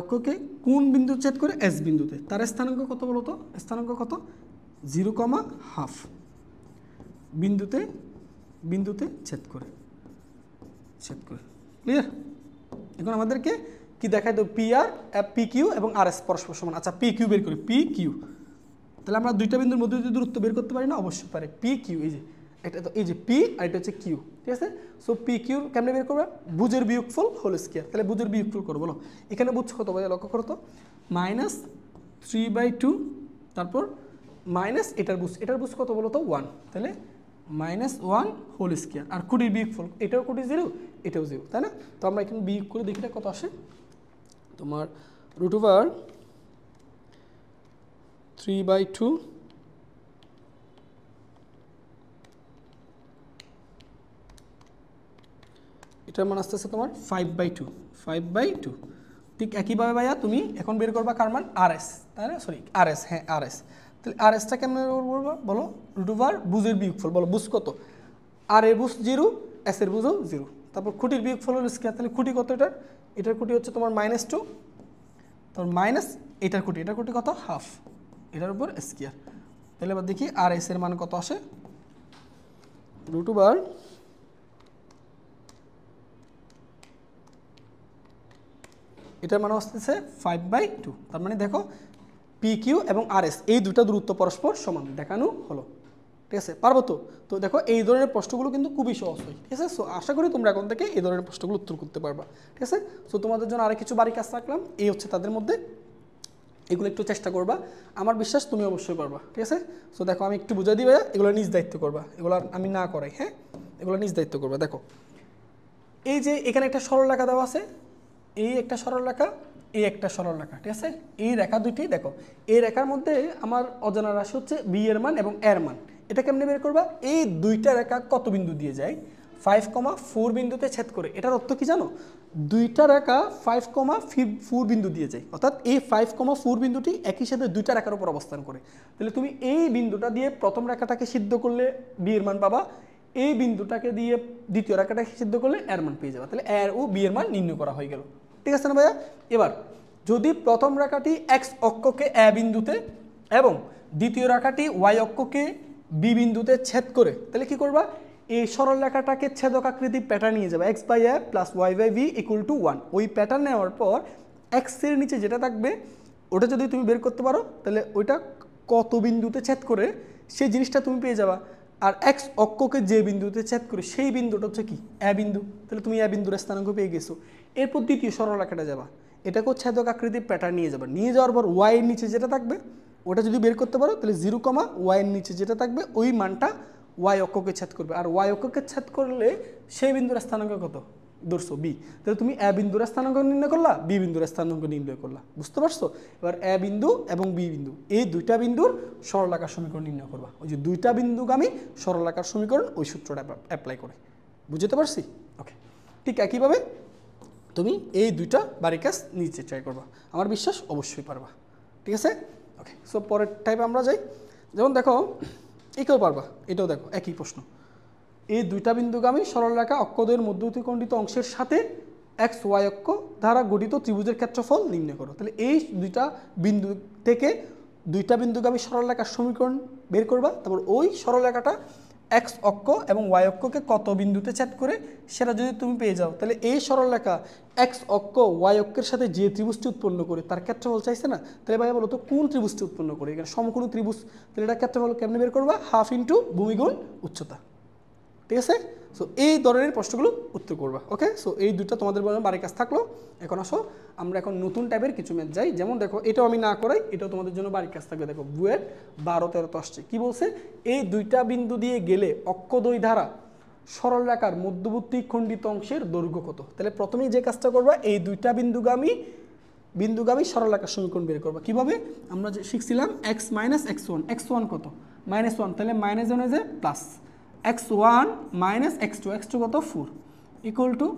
অক্ষকে কোন বিন্দু ছেদ করে এস বিন্দুতে, তার স্থানাঙ্ক কত বলো তো, স্থানাঙ্ক কত 0,5 বিন্দুতে ছেদ করে। ক্লিয়ার। এখন আমাদেরকে কি দেখায় তো পি কিউ এবং আর এস পরস্পর সমান। আচ্ছা পি কিউ বের করি, পি কিউ, তাহলে আমরা দুইটা বিন্দুর মধ্যে যদি দূরত্ব বের করতে পারি না, অবশ্যই পারে। পি কিউ এই যে এটা, তো এই যে পি আর এটা হচ্ছে কিউ, ঠিক আছে। সো পি কিউ কেমনে বের করবে, ভুজের বিয়োগফল হোল স্কয়ার। তাহলে ভুজের বিয়োগফল করো বলো, এখানে বুঝছো কত ভাই লক্ষ্য করো তো, -3/2 তারপর মাইনাস এটার বুঝ কত বলো তো 1, তাহলে -1 হোল স্কয়ার। আর কোটির বিয়োগফল, এটাও কোটি 0 এটাও 0, তাই না। তো আমরা এখানে বিয়োগ করে দেখি কত আসে, তোমার √3/2 এটার মান আসতেছে তোমার 5/2। ঠিক একইভাবে ভাইয়া তুমি এখন বের করবা কার মান আর এস, তাই না, সরি আর এস, হ্যাঁ আর এস। তাহলে আর এসটা কেমন বলবো বলো, √বুজের বিয়োগফল, বলো বুঝ কত, আর এর বুঝ 0, এস এর বুঝও 0, তারপর খুঁটির বিয়োগফল হল স্কয়ার। তাহলে খুঁটি কত এটার খুঁটি হচ্ছে তোমার -2, তারপর মাইনাস এটার খুঁটি কত হাফ, এটার উপর স্কয়ার। তাহলে এবার দেখি আর এস এর মান কত আসে, √, এটার মানে আসতেছে 5/2। তার মানে দেখো পি কিউ এবং আর এস এই দুটা দূরত্ব পরস্পর সমান দেখানো হলো, ঠিক আছে। পারবো তো দেখো এই ধরনের প্রশ্নগুলো কিন্তু খুবই সহজ হয়, ঠিক আছে। সো আশা করি তোমরা এখন থেকে এই ধরনের প্রশ্নগুলো উত্তর করতে পারবা, ঠিক আছে। সো তোমাদের জন্য আরো কিছু বাড়ি কাজ রাখলাম, এই হচ্ছে তাদের মধ্যে এগুলো একটু চেষ্টা করবা, আমার বিশ্বাস তুমি অবশ্যই পারবা, ঠিক আছে। সো দেখো আমি একটু বুঝাই দিই ভাইয়া, এগুলো নিজ দায়িত্ব করবা, এগুলো আমি না করাই, হ্যাঁ, এগুলো নিজ দায়িত্ব করবা। দেখো এই যে এখানে একটা সরল রেখা দেওয়া আছে, এই একটা সরল রেখা, এই একটা সরল রেখা, ঠিক আছে। এই রেখা দুইটি দেখো, এই রেখার মধ্যে আমার অজানা রাশি হচ্ছে বি এর মান এবং এর মান। এটা কেমনে বের করবা? এই দুইটা রেখা কত বিন্দু দিয়ে যায়? 5,4 বিন্দুতে ছেদ করে। এটার অর্থ কি জানো? দুইটা রেখা 5,4 বিন্দু দিয়ে যায়, অর্থাৎ এই 5,4 বিন্দুটি একই সাথে দুইটা রেখার উপর অবস্থান করে। তাহলে তুমি এই বিন্দুটা দিয়ে প্রথম রেখাটাকে সিদ্ধ করলে বি এর মান পাবা, এই বিন্দুটাকে দিয়ে দ্বিতীয় রেখাটাকে সিদ্ধ করলে এর মান পেয়ে যাবে। তাহলে এর ও বি এর মান নির্ণয় করা হয়ে গেল, ঠিক আছে না ভাইয়া? এবার যদি প্রথম রেখাটি এক্স অক্ষকে এ বিন্দুতে এবং দ্বিতীয় রেখাটি ওয়াই অক্ষকে বি বিন্দুতে ছেদ করে, তাহলে কি করবা? এই সরল রেখাটাকে ছেদক আকৃতি প্যাটার্ন নিয়ে যাবে, x by a plus y by b equal to 1। ওই প্যাটার্ন নেওয়ার পর এক্সের নিচে যেটা থাকবে ওটা যদি তুমি বের করতে পারো, তাহলে ওইটা কত বিন্দুতে ছেদ করে সেই জিনিসটা তুমি পেয়ে যাবা। আর এক্স অক্ষকে যে বিন্দুতে ছেদ করে সেই বিন্দুটা হচ্ছে কি? এ বিন্দু। তাহলে তুমি এ বিন্দুর স্থানাঙ্ক পেয়ে গেছো। এরপর দ্বিতীয় সরল রেখাটা যাবা, এটাকেও ছেদক আকৃতির প্যাটার্ন নিয়ে যাবা, নিয়ে যাওয়ার পর ওয়াই এর নিচে যেটা থাকবে ওটা যদি বের করতে পারো, তাহলে 0, ওয়াই এর নিচে যেটা থাকবে ওই মানটা ওয়াই অক্ষকে ছেদ করবে। আর ওয়াই অক্ষকে ছেদ করলে সেই বিন্দুর স্থানাঙ্ক কত? ধরছো বি। তাহলে তুমি এ বিন্দুর স্থানাঙ্ক নির্ণয় করলা, বি বিন্দুর স্থানাঙ্ক নির্ণয় করলা, বুঝতে পারছো? এবার এ বিন্দু এবং বি বিন্দু এই দুইটা বিন্দুর সরলাকার সমীকরণ নির্ণয় করবা, ওই যে দুইটা বিন্দুগামী সরলাকার সমীকরণ, ওই সূত্রটা অ্যাপ্লাই করে। বুঝতে পারছি? ওকে, ঠিক একইভাবে তুমি এই দুইটা বাড়ির কাজ নিচে ট্রাই করবা, আমার বিশ্বাস অবশ্যই পারবা, ঠিক আছে। ওকে, সো পরের টাইপে আমরা যাই। যেমন দেখো একেও পারবা, এটাও দেখো একই প্রশ্ন। এই দুইটা বিন্দুগামী সরলরেখা অক্ষদ্বয়ের মধ্যবর্তী খণ্ডিত অংশের সাথে এক্স ওয়াই অক্ষ দ্বারা গঠিত ত্রিভুজের ক্ষেত্রফল নির্ণয় করো। তাহলে এই দুইটা বিন্দু থেকে দুইটা বিন্দুগামী সরলরেখার সমীকরণ বের করবা, তারপর ওই সরলরেখাটা এক্স অক্ষ এবং ওয়াই অক্ষকে কত বিন্দুতে ছেদ করে সেটা যদি তুমি পেয়ে যাও, তাহলে এই সরলরেখা এক্স অক্ষ ওয়াই অক্ষের সাথে যে ত্রিভুজটি উৎপন্ন করে তার ক্ষেত্রফল চাইছে না? তাহলে ভাইয়া বলো তো কোন ত্রিভুজটি উৎপন্ন করে? এখানে সমকোণী ত্রিভুজ, তাহলে এটা ক্ষেত্রফল কেমনে বের করবা? হাফ ইন্টু ভূমি গুণ উচ্চতা, ঠিক আছে। সো এই ধরনের প্রশ্নগুলো উত্তর করবা। ওকে, সো এই দুটো তোমাদের বাড়ির কাজ থাকলো। এখন আসো আমরা এখন নতুন টাইপের কিছু ম্যাথ যাই। যেমন দেখো এটাও আমি না করাই, এটাও তোমাদের জন্য বাড়ির কাজ থাকবে। দেখো বুয়েট 12-13 তো আসছে, কি বলছে? এই দুইটা বিন্দু দিয়ে গেলে অক্ষদ্বয় দ্বারা সরল রেখার মধ্যবর্তী খণ্ডিত অংশের দৈর্ঘ্য কত? তাহলে প্রথমেই যে কাজটা করবা, এই দুইটা বিন্দুগামী সরলরেখার সমীকরণ বের করবা। কিভাবে? আমরা যে শিখছিলাম এক্স মাইনাস x1, x1 কত? -1, তাহলে -1 এ যে প্লাস x1 মাইনাস x2 কত? 4 equal two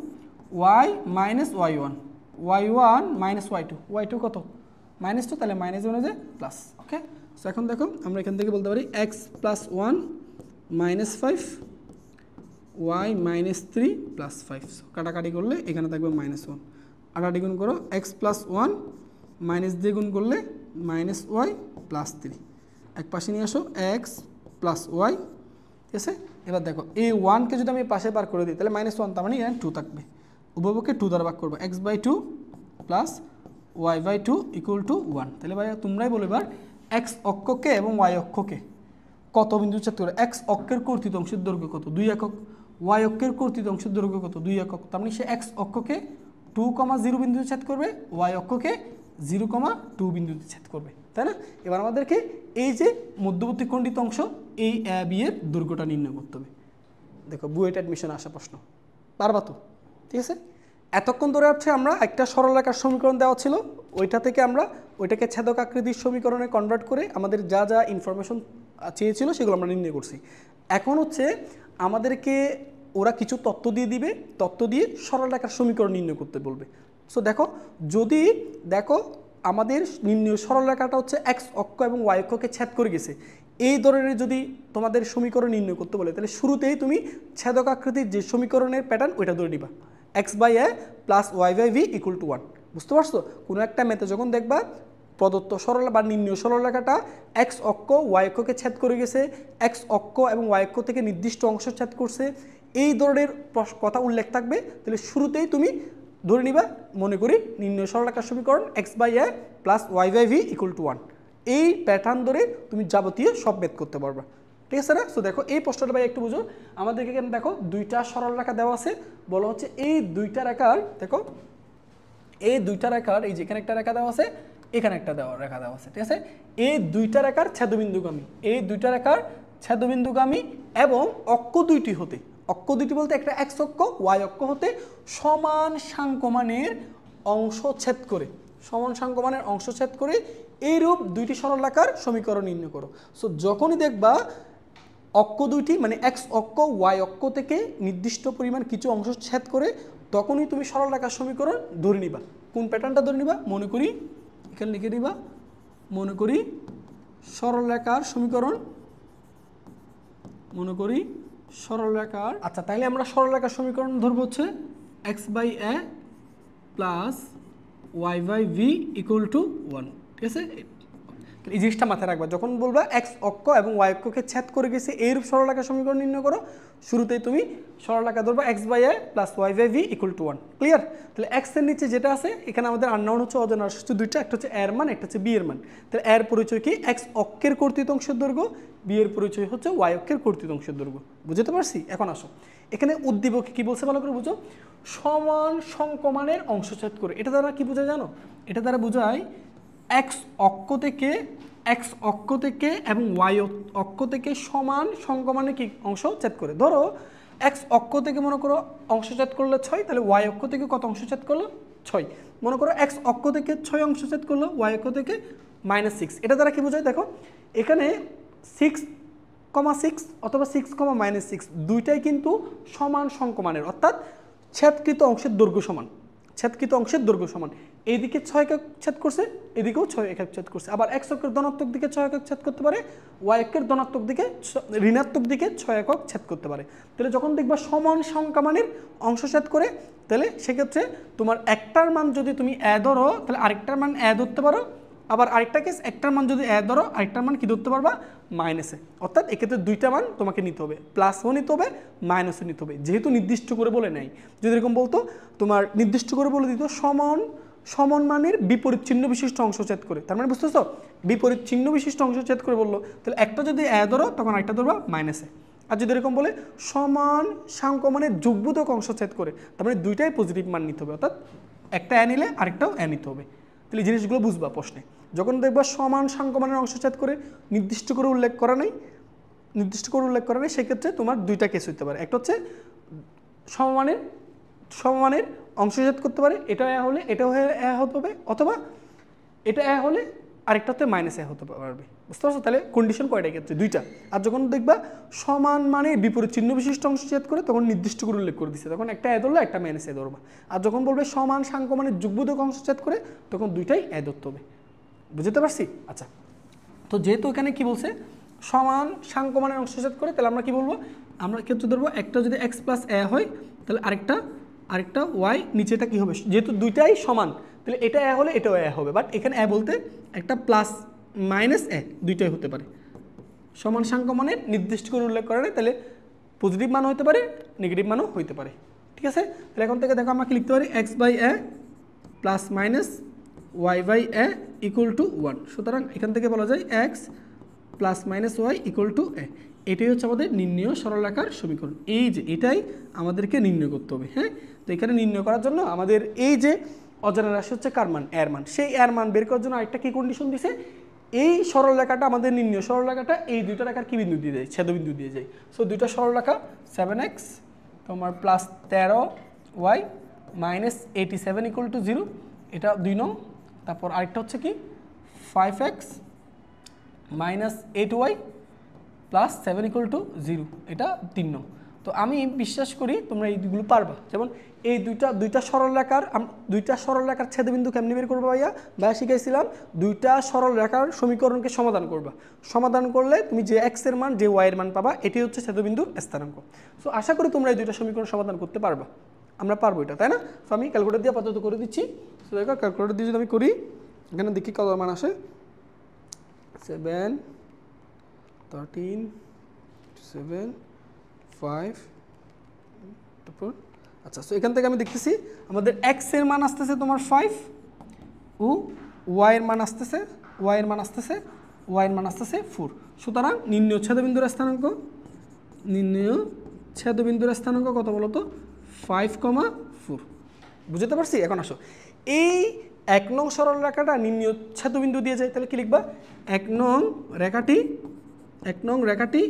y minus y1, y1 minus y2 কত? -2, তাহলে -1 এ যে প্লাস। ওকে, সো এখন দেখো আমরা এখান থেকে বলতে পারি x plus 1 minus 5, y minus 3 plus 5। কাটাকাটি করলে এখানে থাকবে -1, আটাটি গুণ করো, এক্স প্লাস 1 মাইনাস দিয়ে গুণ করলে মাইনাস ওয়াই প্লাস 3, এক পাশে নিয়ে আসো এক্স প্লাস ওয়াই, ঠিক আছে। এবার দেখো এই 1কে যদি আমি পাশে পার করে দিই তাহলে -1, তার মানে এখানে 2 থাকবে, উভয়পক্ষে 2 দ্বারা ভাগ করবো, x/2 plus y/2 equal to 1। তাহলে ভাই তোমরাই বলো এবার এক্স অক্ষকে এবং ওয়াই অক্ষকে কত বিন্দু ছেদ করে? এক্স অক্ষের কর্তৃত অংশের দৈর্ঘ্য কত? 2 একক। ওয়াই অক্ষের কর্তৃত অংশের দৈর্ঘ্য কত? 2 একক। তার মানে সে এক্স অক্ষকে 2,0 বিন্দুতে ছেদ করবে, ওয়াই অক্ষকে 0,2 বিন্দুতে ছেদ করবে, তাই না? এবার আমাদেরকে এই যে মধ্যবর্তী খণ্ডিত অংশ এই এ বি এর দৈর্ঘ্যটা নির্ণয় করতে হবে। দেখো বুয়েট অ্যাডমিশনে আসা প্রশ্ন, পারবা তো? ঠিক আছে, এতক্ষণ ধরে হচ্ছে আমরা একটা সরলরেখার সমীকরণ দেওয়া ছিল, ওইটা থেকে আমরা ওইটাকে ছেদক আকৃতির সমীকরণে কনভার্ট করে আমাদের যা যা ইনফরমেশন চেয়েছিল সেগুলো আমরা নির্ণয় করছি। এখন হচ্ছে আমাদেরকে ওরা কিছু তথ্য দিয়ে দিবে, তথ্য দিয়ে সরলরেখার সমীকরণ নির্ণয় করতে বলবে। সো দেখো যদি দেখো আমাদের নির্ণয় সরলরেখাটা হচ্ছে এক্স অক্ষ এবং ওয়াই অক্ষকে ছেদ করে গেছে, এই ধরনের যদি তোমাদের সমীকরণ নির্ণয় করতে বলে তাহলে শুরুতেই তুমি ছেদক আকৃতির যে সমীকরণের প্যাটার্ন ওইটা ধরে নিবা, x/a plus y/v equal to 1। বুঝতে পারছো? কোনো একটা ম্যাথে যখন দেখবা প্রদত্ত সরল বা নির্ণয় সরলরেখাটা এক্স অক্ষ ওয়াই অক্ষকে ছেদ করে গেছে, এক্স অক্ষ এবং ওয়াই অক্ষ থেকে নির্দিষ্ট অংশ ছেদ করছে, এই ধরনের কথা উল্লেখ থাকবে, তাহলে শুরুতেই তুমি ধরে নিবা, মনে করি নির্ণয় সরলরেখার সমীকরণ x/a plus y/v equal to 1। এই প্যাটার্ন ধরে তুমি যাবতীয় সব বেদ করতে পারবা। ঠিক আছে না? সো দেখো এই প্রশ্নটা ভাই একটু বুঝো, আমাদেরকে এখানে দেখো দুইটা সরল রেখা দেওয়া আছে, বলা হচ্ছে এই দুইটা রেখার, দেখো এই দুইটা রেখার এই যেখানে একটা রেখা দেওয়া আছে এখানে একটা রেখা দেওয়া আছে, ঠিক আছে। এই দুইটা রেখার ছেদবিন্দুগামী, এই দুইটা রেখার ছেদবিন্দুগামী এবং অক্ষ দুইটি হতে, অক্ষ দুইটি বলতে একটা এক্স অক্ষ ওয়াই অক্ষ হতে সমান সাংকমানের অংশ ছেদ করে, সমান সাংকমানের অংশ ছেদ করে এইরূপ দুইটি সরলরেখার সমীকরণ নির্ণয় করো। সো যখনই দেখবা অক্ষ দুইটি মানে এক্স অক্ষ ওয়াই অক্ষ থেকে নির্দিষ্ট পরিমাণ কিছু অংশ ছেদ করে, তখনই তুমি সরলরেখার সমীকরণ ধরে নিবা। কোন প্যাটার্নটা ধরে নিবা? মনে করি এখানে লিখে দিবা, মনে করি সরলরেখার সমীকরণ, মনে করি সরলরেখার। আচ্ছা, তাহলে আমরা সরলরেখার সমীকরণ ধরবো হচ্ছে x by a plus y by v equal to 1, ঠিক আছে। এই জিনিসটা মাথায় রাখবা, যখন বলবা এক্স অক্ষ এবং ওয়াই অক্ষকে ছেদ করে গেছে এইরূপ সরলরেখার সমীকরণ নির্ণয় করো, শুরুতেই তুমি সরলরেখা ধরবা x by a plus y by v equal to 1। Clear? তাহলে এক্স এর নিচে যেটা আছে এখানে আমাদের আননোন হচ্ছে, অজানা হচ্ছে দুইটা, একটা হচ্ছে এর মান, একটা হচ্ছে বি এর মান। তাহলে এর পরিচয় কি? এক্স অক্ষের কর্তৃত অংশের দৈর্ঘ্য, বি এর পরিচয় হচ্ছে ওয়াই অক্ষের কর্তৃত অংশের দৈর্ঘ্য। বুঝতে পারছি? এখন আসো, এখানে উদ্দীপকে কি বলছে ভালো করে বুঝো, সমান সংকমানের অংশ ছেদ করে। এটা দ্বারা কি বোঝায় জানো? এটা দ্বারা বোঝায় এক্স অক্ষ থেকে এবং ওয়াই অক্ষ থেকে সমান সংকমানের কি অংশ ছেদ করে। ধরো এক্স অক্ষ থেকে মনে করো অংশ ছেদ করলে 6, তাহলে ওয়াই অক্ষ থেকে কত অংশ ছেদ করলো? 6। মনে করো এক্স অক্ষ থেকে 6 অংশ ছেদ করলো, ওয়াই অক্ষ থেকে -6। এটা দ্বারা কি বোঝায়? দেখো এখানে 6,6 অথবা 6,-6 দুইটাই কিন্তু সমান সংকমানের, অর্থাৎ ছেদকৃত অংশের দৈর্ঘ্য সমান, ছেদকৃত অংশের দৈর্ঘ্য সমান। এইদিকে 6 একক ছেদ করছে, এদিকেও 6 একক ছেদ করছে। আবার এক্স অক্ষের ধনাত্মক দিকে 6 একক ছেদ করতে পারে, ওয়াই অক্ষের ধনাত্মক দিকে ঋণাত্মক দিকে 6 একক ছেদ করতে পারে। তাহলে যখন দেখবা সমান সংখ্যামানের অংশ ছেদ করে, তাহলে সেক্ষেত্রে তোমার একটার মান যদি তুমি এ ধরো, তাহলে আরেকটার মান এ ধরতে পারো। আবার আরেকটা কেস, একটার মান যদি এ ধরো, আরেকটার মান কি ধরতে পারবা? মাইনাসে। অর্থাৎ এক্ষেত্রে দুইটা মান তোমাকে নিতে হবে, প্লাসও নিতে হবে, মাইনাসও নিতে হবে, যেহেতু নির্দিষ্ট করে বলে নেয়। যদি এরকম বলতো, তোমার নির্দিষ্ট করে বলে দিত সমান মানের বিপরীত চিহ্ন বিশিষ্ট অংশ ছেদ করে, তার মানে বুঝতেছো? বিপরীত চিহ্ন বিশিষ্ট অংশ ছেদ করে বললো, তাহলে একটা যদি এ ধরো তখন আরেকটা ধরবা মাইনাসে। আর যদি এরকম বলে সমান সাংকমানের যুগবোধক অংশ ছেদ করে, তার মানে দুইটাই পজিটিভ মান নিতে হবে, অর্থাৎ একটা এ নিলে আরেকটাও এ নিতে হবে। তাহলে জিনিসগুলো বুঝবা প্রশ্নে। যখন দেখবা সমান সাংকমানের অংশ ছেদ করে নির্দিষ্ট করে উল্লেখ করা নেই, সেক্ষেত্রে তোমার দুইটা কেস হতে পারে। একটা হচ্ছে সমমানের অংশ ছেদ করতে পারে, এটা এ হলে এটাও এ হতে হবে, অথবা এটা এ হলে আরেকটা হতে মাইনাস এ হতে পারবে। বুঝতে পারছো? তাহলে কন্ডিশন কয়টা ক্ষেত্রে? দুইটা। আর যখন দেখবা সমান মানে বিপরীত চিহ্ন বিশিষ্ট অংশ ছেদ করে, তখন নির্দিষ্ট করে উল্লেখ করে দিচ্ছে, তখন একটা এ ধরলে একটা মাইনাস এ ধরবা। আর যখন বলবে সমান সাংকমানের যুগবোধক অংশ ছেদ করে, তখন দুইটাই এ ধরতে হবে। বুঝতে পারছি? আচ্ছা, তো যেহেতু এখানে কি বলছে সমান সাংকমানের অংশ ছেদ করে, তাহলে আমরা কি বলবো? আমরা ক্ষেত্রে ধরবো একটা যদি এক্স প্লাস এ হয়, তাহলে আরেকটা ওয়াই, নিচেটা কি হবে? যেহেতু দুইটাই সমান, তাহলে এটা এ হলে এটাও এ হবে। বাট এখানে এ বলতে একটা প্লাস মাইনাস এ দুইটাই হতে পারে। সমান সাংকমানের নির্দিষ্ট করে উল্লেখ করে না, তাহলে পজিটিভ মান হতে পারে, নেগেটিভ মানও হতে পারে। ঠিক আছে? তাহলে এখন থেকে দেখো আমরা কি লিখতে পারি? X by a plus minus y by a equal to 1। সুতরাং এখান থেকে বলা যায় x plus minus y equal to a. এটাই হচ্ছে আমাদের নির্ণেয় সরলরেখার সমীকরণ। এই যে এটাই আমাদেরকে নির্ণয় করতে হবে। হ্যাঁ, তো এখানে নির্ণয় করার জন্য আমাদের এই যে অজানা রাশি হচ্ছে কার মান? এর মান। সেই এর মান বের করার জন্য আরেকটা কি কন্ডিশন দিছে? এই সরলরেখাটা আমাদের নির্ণয় সরলরেখাটা এই দুইটা রেখার কি বিন্দু দিয়ে যায়? ছেদবিন্দু দিয়ে যায়। সো দুইটা সরলরেখা 7x তোমার plus 13y minus 87 equal to 0, এটা 2 নং। তারপর আরেকটা হচ্ছে কি 5x minus 8y plus 7 equal to 0, এটা 3 নং। তো আমি বিশ্বাস করি তোমরা এইগুলো পারবা। যেমন এই দুইটা সরলরেখার ছেদবিন্দু কেমনি বের করবা ভাইয়া শিখাইছিলাম। দুইটা সরলরেখার সমীকরণকে সমাধান করবা। সমাধান করলে তুমি যে এক্স এর মান যে ওয়াই এর মান পাবা, এটি হচ্ছে ছেদবিন্দুর স্থানাঙ্ক। সো আশা করি তোমরা এই দুইটা সমীকরণ সমাধান করতে পারবা। আমরা পারবো এটা, তাই না? সো আমি ক্যালকুলেটর দিয়ে আপাতত করে দিচ্ছি। সো দেখো ক্যালকুলেটর দিয়ে যদি আমি করি, এখানে দেখি কত মান আসে। 7 13 7 5 তারপর আচ্ছা। সো এখান থেকে আমি দেখতেছি আমাদের এক্স এর মান আসতেছে তোমার 5 ও ওয়াই এর মান আসতেছে 4। সুতরাং নির্ণেয় ছেদবিন্দুর স্থানাঙ্ক কত বলো তো? 5,4। বুঝতে পারছি? এখন আসো, এই 1 নং সরল রেখাটা নির্ণীয় ছেদবিন্দু দিয়ে যায়, তাহলে কি লিখবা 1 নং রেখাটি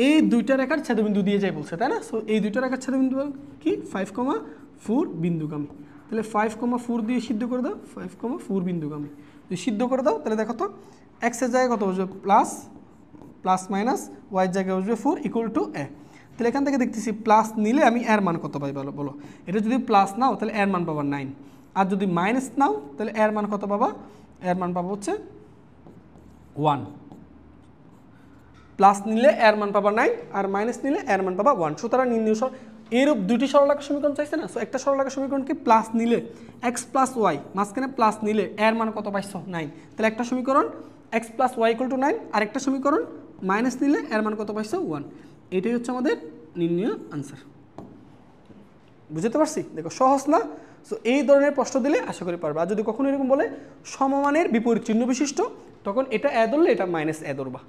এই দুইটা রেখার ছেদবিন্দু দিয়ে যায় বলছে, তাই না? সো এই দুইটা রেখার ছেদবিন্দু কি 5,4 বিন্দুগামী। তাহলে 5,4 দিয়ে সিদ্ধ করে দাও, 5,4 বিন্দুগামী যদি সিদ্ধ করে দাও তাহলে দেখো তো এক্সের জায়গায় কত বসবে প্লাস মাইনাস, ওয়াইয়ের জায়গায় বসবে 4 ইকুয়াল টু এ। তাহলে এখান থেকে দেখতেছি প্লাস নিলে আমি এর মান কত পাই বলো? এটা যদি প্লাস নাও তাহলে এর মান পাবা 9, আর যদি মাইনাস নাও তাহলে এর মান কত পাবা? এর মান পাবো হচ্ছে 1। প্লাস নিলে এর মান পাবা 9 আর মাইনাস নিলে এর মান পাবা 1। সুতরাং নির্ণয় এরূপ দুইটি সরলরেখার সমীকরণ চাইছে না? সো একটা সরলরেখার সমীকরণ কি প্লাস নিলে এক্স প্লাস ওয়াই, মাঝখানে প্লাস নিলে এর মান কত পাইছো 9। তাহলে একটা সমীকরণ x plus y equal to 9, আর একটা সমীকরণ মাইনাস নিলে এর মান কত পাইছো 1। এটাই হচ্ছে আমাদের নির্ণয় আনসার। বুঝতে পারছি? দেখো সহজ না? সো এই ধরনের প্রশ্ন দিলে আশা করি পারবা। আর যদি কখনো এরকম বলে সমমানের বিপরীত চিহ্ন বিশিষ্ট, তখন এটা এ ধরলে এটা মাইনাস এ ধরবা।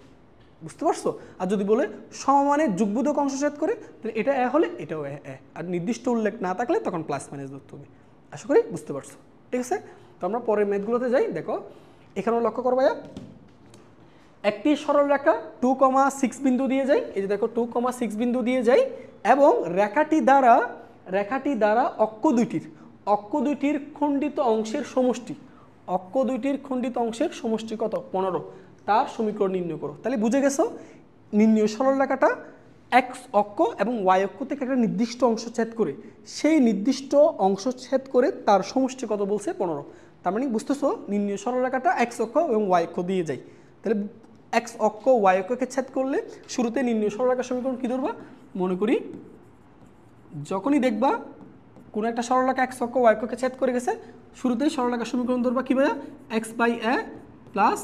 বুঝতে পারছো? আর যদি বলে সমমানের যুগবোধক অংশ ছেদ করে, তাহলে এটা এ হলে এটাও এ, আর নির্দিষ্ট উল্লেখ না থাকলে তখন প্লাস মাইনাস ধরতে হবে। আশা করি বুঝতে পারছো। ঠিক আছে, তো আমরা পরের ম্যাথগুলোতে যাই। দেখো এখানেও লক্ষ্য করো ভাইয়া, একটি সরল রেখা 2,6 বিন্দু দিয়ে যায়। এই যে দেখো 2,6 বিন্দু দিয়ে যায় এবং রেখাটি দ্বারা অক্ষ দুইটির খণ্ডিত অংশের সমষ্টি কত? 15। তার সমীকরণ নির্ণয় করো। তাহলে বুঝে গেছো নির্ণয় সরল রেখাটা এক্স অক্ষ এবং ওয়াই অক্ষ থেকে একটা নির্দিষ্ট অংশ ছেদ করে, সেই নির্দিষ্ট অংশ ছেদ করে তার সমষ্টি কত বলছে? 15। তার মানে বুঝতেছো নির্ণয় সরল রেখাটা এক্স অক্ষ এবং ওয়াই অক্ষ দিয়ে যায়। তাহলে এক্স অক্ষ ওয়াই অক্ষকে ছেদ করলে শুরুতে নির্ণয় সরল রেখার সমীকরণ কী ধরবা? মনে করি যখনই দেখবা কোনো একটা সরল রেখা এক্স অক্ষ ওয়াই অক্ষকে ছেদ করে গেছে, শুরুতেই সরল রেখার সমীকরণ ধরবা কী ভাইয়া? X by a plus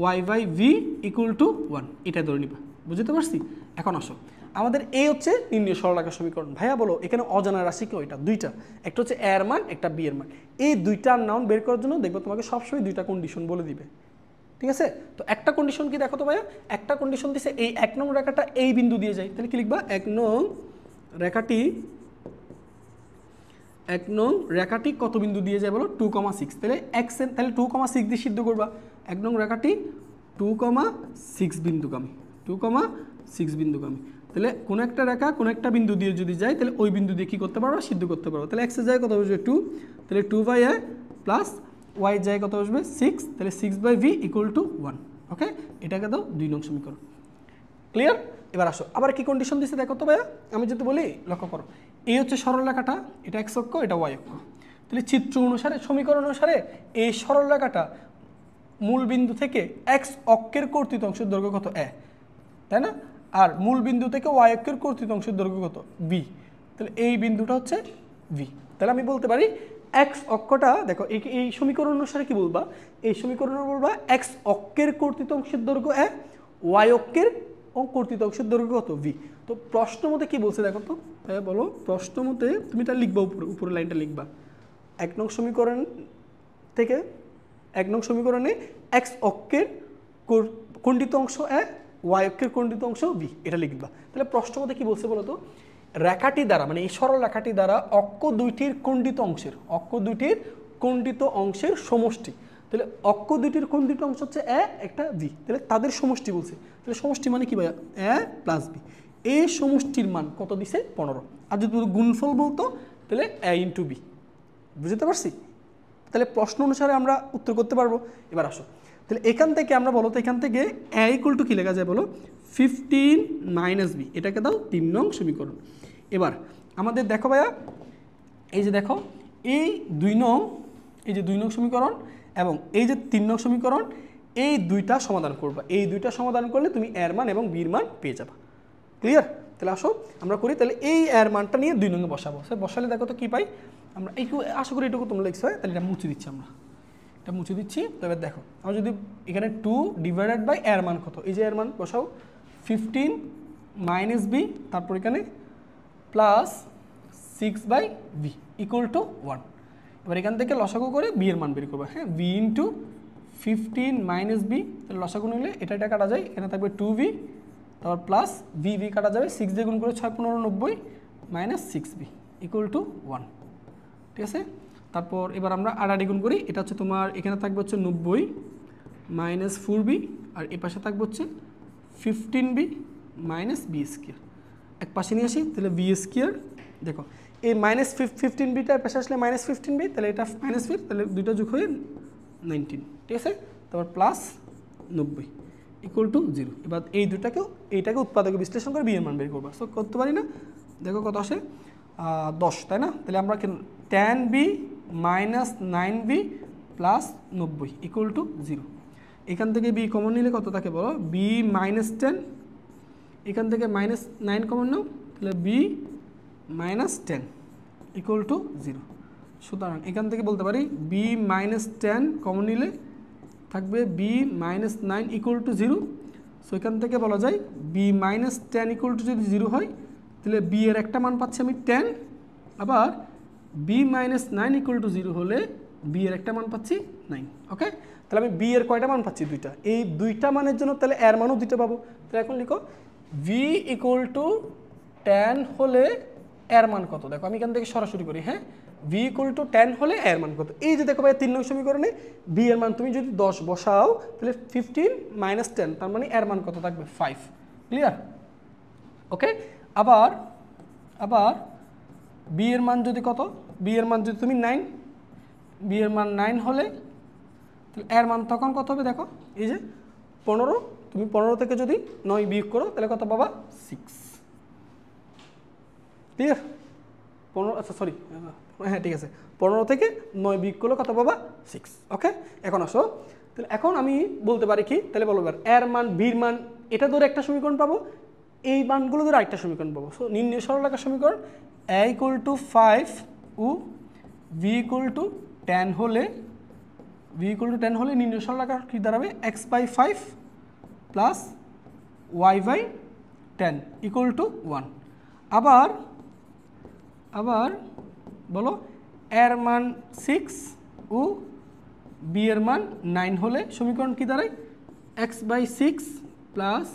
y by v equal to 1, এটা ধরে নিবা। বুঝতে পারছি? এখন আসো, আমাদের এই হচ্ছে নির্ণয় সরল রেখার সমীকরণ। ভাইয়া বলো এখানে অজানা রাশি কি? ওইটা দুইটা, একটা হচ্ছে এ এর মান, একটা বি এর মান। এই দুইটা নাউন বের করার জন্য দেখবো তোমাকে সবসময় দুইটা কন্ডিশন বলে দিবে। ঠিক আছে, তো একটা কন্ডিশন কি দেখো তো ভাইয়া, একটা কন্ডিশন দিছে এই 1 নং রেখাটা এই বিন্দু দিয়ে যায়। তাহলে কি লিখবা? 1 নং রেখাটি কত বিন্দু দিয়ে যায় বলো? 2,6। তাহলে এক্স এর তাহলে 2,6 দিয়ে সিদ্ধ করবা। 1 নং রেখাটি 2,6 বিন্দুগামী। তাহলে কোন একটা রেখা কোন একটা বিন্দু দিয়ে যদি যায়, তাহলে ওই বিন্দু দিয়ে কি করতে পারবো? সিদ্ধ করতে পারবো। তাহলে এক্স এর জায়গায় কত বসবে? 2। তাহলে 2 বাই এ প্লাস ওয়াই এর জায়গায় কত বসবে? 6। তাহলে 6 বাই ভি ইকুয়াল টু 1। ওকে, এটাকে দাও 2 নং সমীকরণ। ক্লিয়ার? এবার আসো, আবার কি কন্ডিশন দিচ্ছে দেখো তো ভাইয়া। আমি যদি বলি লক্ষ্য করো, এই হচ্ছে সরল রেখাটা, এটা এক্স অক্ষ, এটা ওয়াই অক্ষ। তাহলে চিত্র অনুসারে সমীকরণ অনুসারে এই সরল রেখাটা মূল বিন্দু থেকে এক্স অক্ষের কর্তৃত অংশের দৈর্ঘ্য কত? এ, তাই না? আর মূল বিন্দু থেকে ওয়াই অক্ষের কর্তৃত অংশের দৈর্ঘ্য কত? বি। তাহলে এই বিন্দুটা হচ্ছে ভি। তাহলে আমি বলতে পারি এক্স অক্ষটা দেখো এই সমীকরণ অনুসারে কি বলবা? এই সমীকরণে বলবা এক্স অক্ষের কর্তৃত অংশের দৈর্ঘ্য এ, ওয়াই অক্ষের কর্তৃত অংশের দৈর্ঘ্য কত? ভি। তো প্রশ্ন মতে কি বলছে দেখো তো, হ্যাঁ বলো। প্রশ্ন মতে তুমি এটা লিখবা, উপরে লাইনটা লিখবা। 1 নং সমীকরণ থেকে 1 নং সমীকরণে এক্স অক্ষের খণ্ডিত অংশ এ, ওয়াই অক্ষের খণ্ডিত অংশ বি, এটা লিখবা। তাহলে প্রশ্ন মতে কি বলছে বলো তো? রেখাটি দ্বারা মানে এই সরল রেখাটি দ্বারা অক্ষ দুইটির খণ্ডিত অংশের সমষ্টি। তাহলে অক্ষ দুইটির খণ্ডিত অংশ হচ্ছে এ, একটা বি। তাহলে তাদের সমষ্টি বলছে। তাহলে সমষ্টি মানে কি ভাইয়া? এ প্লাস বি। এই সমষ্টির মান কত দিছে? 15। আর যদি গুণফল বলতো তাহলে এ ইন্টু বি। বুঝতে পারছি? তাহলে প্রশ্ন অনুসারে আমরা উত্তর করতে পারবো। এবার আসো, তাহলে এখান থেকে আমরা বলো তো, এখান থেকে এ ইকুয়াল টু কী লেখা যায় বলো? 15 মাইনাস বি। এটাকে দাও 3 নং সমীকরণ। এবার আমাদের দেখো ভাইয়া, এই যে দেখো এই 2 নং সমীকরণ এবং এই যে 3 নং সমীকরণ, এই দুইটা সমাধান করবা। এই দুইটা সমাধান করলে তুমি এর মান এবং বির মান পেয়ে যাবা। ক্লিয়ার? তাহলে আসো আমরা করি। তাহলে এই এর মানটা নিয়ে 2 নঙ্গে বসাবো। বসালে দেখো তো কী পাই আমরা। এইটুকু আশা করি এটুকু তোমরা লিখছো। তাহলে এটা মুছে দিচ্ছি আমরা, এটা মুছে দিচ্ছি। তবে দেখো আমরা যদি এখানে 2 ডিভাইডেড বাই এর মান কত, এই যে এর মান বসাও 15 মাইনাস বি, তারপর এখানে plus 6 by b equal to 1। এবার এখান থেকে লসাগু করে বি এর মান বের করবো। হ্যাঁ, বি ইন্টু 15 মাইনাস বি, তাহলে লসাগু নিলে এটা কাটা যায়, এখানে থাকবে 2b, তারপর প্লাস বি কাটা যাবে, 6 দিয়ে গুণ করে 6 15 90 মাইনাস 6b ইকুয়াল টু 1। ঠিক আছে? তারপর এবার আমরা আড়াআড়ি গুণ করি, এটা হচ্ছে তোমার এখানে থাকবে হচ্ছে 90 মাইনাস 4b, আর এ পাশে থাকবে হচ্ছে 15b মাইনাস বি স্কোয়ার। এক পাশে নিয়ে আসি, তাহলে বি স্কোয়ার, দেখো এই মাইনাস 15bটার পাশে আসলে মাইনাস 15b, তাহলে এটা মাইনাস 5, তাহলে দুইটা যোগ হয়ে 19, ঠিক আছে। তারপর প্লাস 90 ইকুয়াল টু 0। এবার এই দুটাকেও এইটাকে উৎপাদকে বিশ্লেষণ করে বি এর মান বের করবো। সো করতে পারি না, দেখো কত আসে 10, তাই না? তাহলে আমরা 10b minus 9b plus 90 equal to 0। এখান থেকে বি কমন নিলে কত থাকে বলো, বি মাইনাস 10, এখান থেকে মাইনাস 9 কমন নাও, তাহলে বি মাইনাস 10 ইকুয়াল টু 0। সুতরাং এখান থেকে বলতে পারি বি মাইনাস 10 কমন নিলে থাকবে b minus 9 equal to 0। So এখান থেকে বলা যায় বি মাইনাস 10 ইকুয়াল টু যদি 0 হয়, তাহলে বি এর একটা মান পাচ্ছি আমি 10, আবার বি মাইনাস 9 ইকুয়াল টু 0 হলে বি এর একটা মান পাচ্ছি 9। ওকে, তাহলে আমি বি এর কয়টা মান পাচ্ছি, দুইটা। এই দুইটা মানের জন্য তাহলে এর মানও দুইটা পাবো। তাহলে এখন লিখো ভি ইকুয়াল টু 10 হলে এর মান কত। দেখো আমি এখান থেকে সরাসরি করি, হ্যাঁ, ভি ইকুয়াল টু 10 হলে এর মান কত। এই যে দেখো ভাই 3 নং সমীকরণে বি এর মান তুমি যদি 10 বসাও, তাহলে 15 মাইনাস 10, তার মানে এর মান কত থাকবে 5। ক্লিয়ার? ওকে, আবার বি এর মান যদি কত, বি এর মান যদি তুমি 9, বি এর মান 9 হলে তাহলে এর মান তখন কত হবে, দেখো এই যে 15, তুমি 15 থেকে যদি 9 বিয়োগ করো তাহলে কত পাবা 6। ক্লিয়ার? 15, আচ্ছা সরি, হ্যাঁ ঠিক আছে, 15 থেকে 9 বিয়োগ করলে কত পাবা 6। ওকে, এখন আসো, তাহলে এখন আমি বলতে পারি কি, তাহলে বলবো এর মান, বির মান, এটা ধরে একটা সমীকরণ পাবো, এই মানগুলো ধরে আরেকটা সমীকরণ পাবো। সো নির্ণয় সরলরেখার সমীকরণ a ইকুয়াল টু 5 ও v ইকুয়াল টু 10 হলে, v ইকুয়াল টু 10 হলে নির্ণয় সরলরেখা কি দাঁড়াবে, x by 5 plus y by 10 equal to 1। আবার বলো এর মান 6 ও বি এর মান 9 হলে সমীকরণ কি দাঁড়ায়, x by 6 plus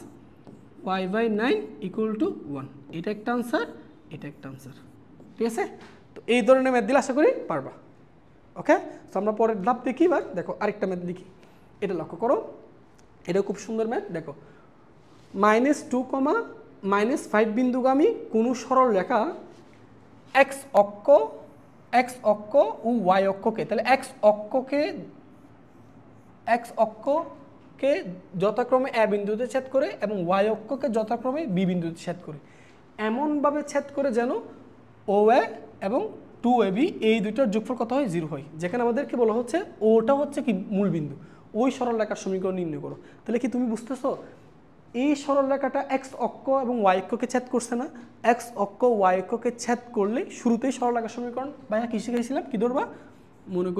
y by 9 equal to 1। এটা একটা আনসার, এটা একটা আনসার, ঠিক আছে। তো এই ধরনের ম্যাথ দিলে আশা করি পারবা। ওকে, তো আমরা পরের ধাপ দেখি। এবার দেখো আরেকটা ম্যাথ দেখি, এটা লক্ষ্য করো, এটা খুব সুন্দর ম্যাথ। দেখো -2, -5 বিন্দুগামী কোনো সরল রেখা x অক্ষ ও y অক্ষকে, তাহলে x অক্ষকে যথাক্রমে a বিন্দুতে ছেদ করে এবং y অক্ষকে যথাক্রমে b বিন্দুতে ছেদ করে, এমনভাবে ছেদ করে যেন OA এবং 2AB এই দুইটার যোগফল কত হয়, 0 হয়। যেখানে আমাদেরকে বলা হচ্ছে ওটা হচ্ছে কি মূল বিন্দু, ওই সরল রেখার সমীকরণ নির্ণয় করো। তাহলে কি তুমি বুঝতেছো, এই সরল রেখাটা x অক্ষ এবং y অক্ষকে ছেদ করছে না, x অক্ষ y অক্ষকে ছেদ করলে শুরুতেই সরল রেখার সমীকরণ ভাইয়া কি শিখাইছিলাম, কি ধরবা, মনে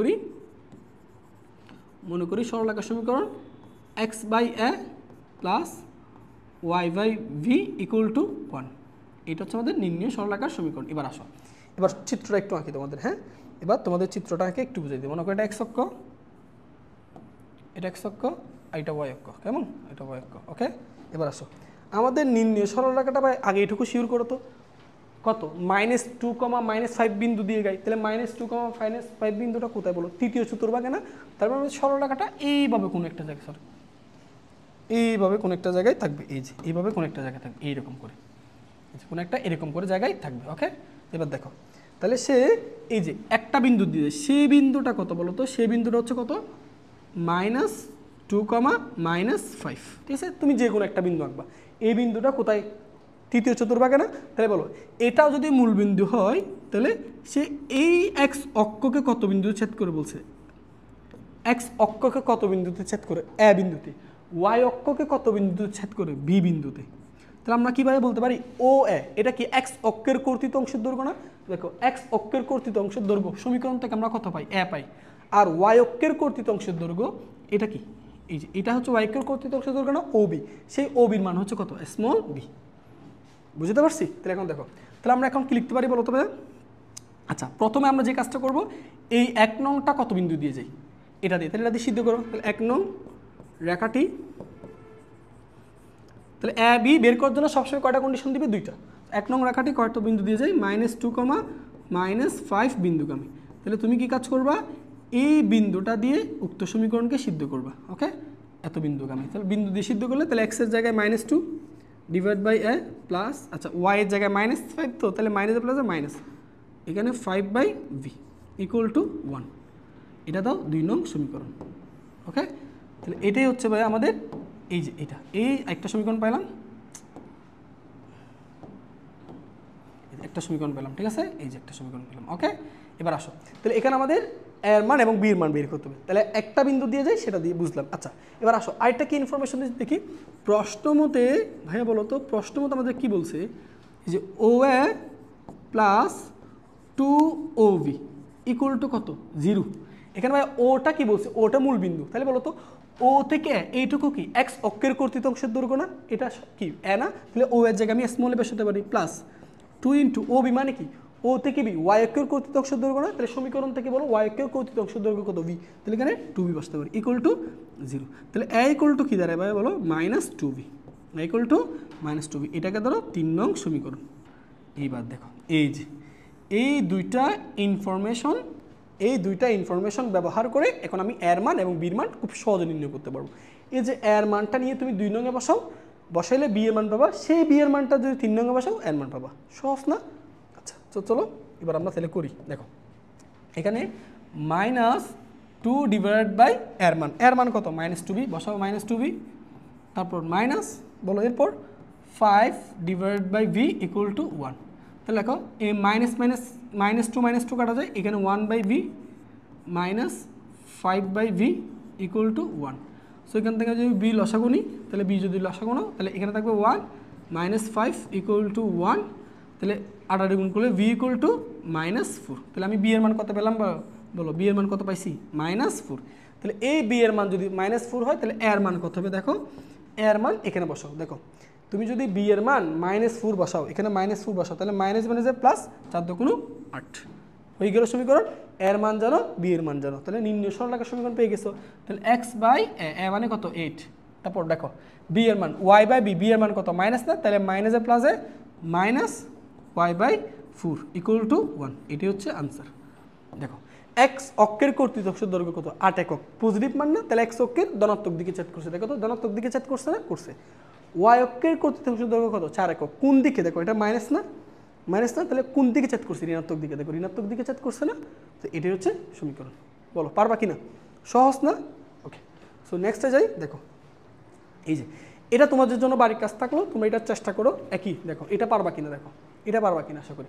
করি সরল রেখার সমীকরণ x by a plus y by v equal to 1। এটা হচ্ছে আমাদের নির্ণয় সরল রেখার সমীকরণ। এবার আসো, এবার চিত্রটা একটু আঁকি তোমাদের, হ্যাঁ, এবার তোমাদের চিত্রটা আঁকে একটু বুঝাই দিই। মনে করো এটা x অক্ষ, এটা x অক্ষ, আর এটা y অক্ষ, কেমন, এটা y অক্ষ। ওকে, এবার আসো আমাদের নির্ণয় সরল রেখাটা ভাই আগে এটুকু শিওর করো তো, কত, -2, -5 বিন্দু দিয়ে গাই। তাহলে -2, -5 বিন্দুটা কোথায় বলো, তৃতীয় চতুর্ভাগে না। তারপর সরল রেখাটা এইভাবে কোনো একটা জায়গায়, সরি এইভাবে কোনো একটা জায়গায় থাকবে, এই যে এইভাবে কোনো একটা জায়গায় থাকবে, এইরকম করে কোনো একটা এরকম করে জায়গায় থাকবে। ওকে, এবার দেখো তাহলে সে এই যে একটা বিন্দু দিয়ে, সেই বিন্দুটা কত বলো তো, সেই বিন্দুটা হচ্ছে কত, -2, -5, ঠিক আছে। তুমি যে কোনো একটা বিন্দু আঁকবা, এই বিন্দুটা কোথায়, তৃতীয় চতুর্ভাগে না। তাহলে বলো এটাও যদি মূল বিন্দু হয়, তাহলে সে এই x অক্ষকে কত বিন্দুতে ছেদ করে বলছে, x অক্ষকে কত বিন্দুতে ছেদ করে, a বিন্দুতে, y অক্ষকে কত বিন্দুতে ছেদ করে, b বিন্দুতে। তাহলে আমরা কীভাবে বলতে পারি, OA এটা কি x অক্ষের কর্তৃত অংশের দৈর্ঘ্য না। দেখো x অক্ষের কর্তৃত অংশের দৈর্ঘ্য সমীকরণ থেকে আমরা কত পাই, a পাই, আর y অক্ষের কর্তৃত অংশের দৈর্ঘ্য এটা কি, এই যে এটা হচ্ছে y অক্ষের কর্তৃত অংশের দৈর্ঘ্য না, OB, সেই OB-র মান হচ্ছে কত, স্মল b। বুঝতে পারছি? তাহলে এখন দেখো, তাহলে আমরা এখন কি লিখতে পারি বলো তবে। আচ্ছা, প্রথমে আমরা যে কাজটা করব, এই 1 নংটা কত বিন্দু দিয়ে যাই, এটা দিয়ে, তাহলে এটা দিয়ে সিদ্ধ করো। তাহলে 1 নং রেখাটি, তাহলে a b বের করার জন্য সবসময় কয়টা কন্ডিশন দিবে, 2টা। 1 নং রেখাটি কয়টা বিন্দু দিয়ে যায়, -2, -5 বিন্দুগামী। তাহলে তুমি কি কাজ করবা, এই বিন্দুটা দিয়ে উক্ত সমীকরণকে সিদ্ধ করবা। ওকে, এত বিন্দুগামী, তাহলে বিন্দু দিয়ে সিদ্ধ করলে তাহলে এক্সের জায়গায় -2 ডিভাইড বাই এ প্লাস, আচ্ছা ওয়াই এর জায়গায় -5 তো তাহলে মাইনাস প্লাস মাইনাস, এখানে 5/v ইকুয়াল টু 1। এটা দাও 2 নং সমীকরণ। ওকে, তাহলে এটাই হচ্ছে ভাই আমাদের এই যে এটা, এই একটা সমীকরণ পাইলাম, একটা সমীকরণ পেলাম, ঠিক আছে, এই যে একটা সমীকরণ পেলাম। ওকে, এবার আসো, তাহলে এখানে আমাদের এর মান এবং বির মান বের করতে হবে। তাহলে একটা বিন্দু দিয়ে যাই, সেটা দিয়ে বুঝলাম। আচ্ছা এবার আসো আরেকটা কি ইনফরমেশন দেখি। প্রশ্ন মতে ভাইয়া বলো তো, প্রশ্ন মতে আমাদের কি বলছে যে OA plus 2OV equal to কত, 0। এখানে ভাই ওটা কি বলছে, ওটা মূল বিন্দু, তাহলে বলো তো ও থেকে এইটুকু কি এক্স অক্ষের কর্তৃত অংশের দৈর্ঘ্য না, এটা কি এ না, তাহলে ও এর জায়গায় আমি স্মলে বসাতে পারি প্লাস 2 ইন্টু ও বি মানে কি ও থেকে বি ওয়াই অক্ষের কর্তৃত অংশের দৈর্ঘ্য না, তাহলে সমীকরণ থেকে বলো ওয়াই অক্ষের কর্তৃত অংশের দৈর্ঘ্য কত, বি, তাহলে এখানে 2b বসাতে পারি ইকুয়াল টু 0। তাহলে এ ইকুয়াল টু কি দাঁড়ায় ভাই বলো, -2b, ইকুয়াল টু -2b, এটাকে ধরো 3 নং সমীকরণ। এইবার দেখো এই যে এই দুইটা ইনফরমেশন ব্যবহার করে এখন আমি এর মান এবং বির মান খুব সহজে নির্ণয় করতে পারবো। এই যে এর মানটা নিয়ে তুমি 2 নঙে বসাও, বসাইলে বি এর মান পাবা, সেই বি এর মানটা যদি 3 নঙে বসাও এর মান পাবা, সহজ না? আচ্ছা তো চলো এবার আমরা তাহলে করি। দেখো এখানে -2 ডিভাইডেড বাই এর মান কত, -2b, বসাও -2b, তারপর মাইনাস বলো, এরপর 5 divided by v equal to 1। তাহলে দেখো এই -2 কাটা যায়, এখানে 1/v -5/v equal to 1। So এখান থেকে যদি বি লসাগু নিই, তাহলে বি যদি লসাগু নাও তাহলে এখানে থাকবে 1 -5 ইকুয়াল টু 1, তাহলে 8 গুণ করলে v ইকুয়াল টু -4। তাহলে আমি বি এর মান কত পেলাম বলো, বি এর মান কত পাইছি, -4। তাহলে এই বি এর মান যদি -4 হয় তাহলে এর মান কত হবে, দেখো এর মান এখানে বসাও। দেখো তুমি যদি বি এর মান -4 বসাও, এখানে -4 বসাও, তাহলে মাইনাস প্লাস 4 দুগুণ 8 হয়ে গেল সমীকরণ। এর মান জানো, বি এর মান জানো, তাহলে নির্ণয় সরলরেখার সমীকরণ পেয়ে গেছো। তাহলে x বাই এ মানে কত 8, তারপর দেখো বি এর মান y বাই বি এর মান কত মাইনাস না, তাহলে মাইনাসে প্লাসে -y/4 ইকুয়াল টু 1, এটি হচ্ছে আনসার। দেখো এক্স অক্ষের কর্তৃত অংশের দৈর্ঘ্য কত, 8 একক, পজিটিভ মান না, তাহলে এক্স অক্ষের ধনাত্মক দিকে ছেদ করছে, দেখো তো ধনাত্মক দিকে ছেদ করছে না, করছে। ওয়াই অক্ষের কর্তৃত অংশের দৈর্ঘ্য কত, 4 একক, কোন দিকে, দেখো এটা মাইনাস না, তাহলে কোন দিকে ছেদ করছে, ঋণাত্মক দিকে, দেখো ঋণাত্মক দিকে ছেদ করছে না, তো এটাই হচ্ছে সমীকরণ। বলো পারবা কিনা, সহজ না? ওকে, সো নেক্সটে যাই। দেখো এই যে এটা তোমাদের জন্য বাড়ির কাজ থাকলো, তোমরা এটা চেষ্টা করো একই। দেখো এটা পারবা কিনা, দেখো এটা পারবা কিনা, আশা করি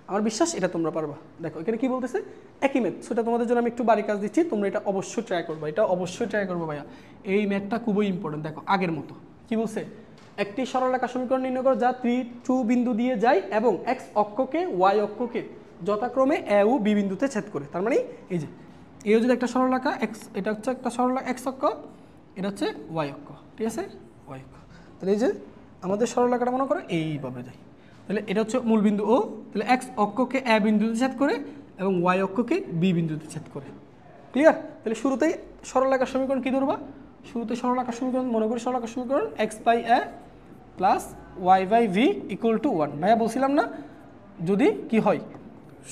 আমার বিশ্বাস এটা তোমরা পারবা। দেখো এখানে কি বলতেছে, একই ম্যাথ, সেটা তোমাদের জন্য আমি একটু বাড়ির কাজ দিচ্ছি, তোমরা এটা অবশ্যই ট্রাই করবা, এটা অবশ্যই ট্রাই করবো ভাইয়া, এই ম্যাথটা খুবই ইম্পর্টেন্ট। দেখো আগের মতো কি বলছে, একটি সরলরেখা সমীকরণ নির্ণয় করো যা 2 বিন্দু দিয়ে যায় এবং এক্স অক্ষকে ওয়াই অক্ষকে যথাক্রমে এ ও বি বিন্দুতে ছেদ করে। তার মানে এই যে এই যদি একটা সরলরেখা এক্স, এটা হচ্ছে একটা সরলরেখা এক্স অক্ষ, এটা হচ্ছে ওয়াই অক্ষ, ঠিক আছে, ওয়াই অক্ষ। তাহলে এই যে আমাদের সরলরেখাটা মনে করো এইভাবে যায়, তাহলে এটা হচ্ছে মূল বিন্দু ও, তাহলে এক্স অক্ষকে এ বিন্দুতে ছেদ করে এবং ওয়াই অক্ষকে বি বিন্দুতে ছেদ করে। ক্লিয়ার? তাহলে শুরুতেই সরলরেখার সমীকরণ কী ধরবা, শুরুতে সরলরেখার সমীকরণ মনে করি, সরলরেখার সমীকরণ x by a plus y by v equal to 1। ভাইয়া বলছিলাম না, যদি কি হয়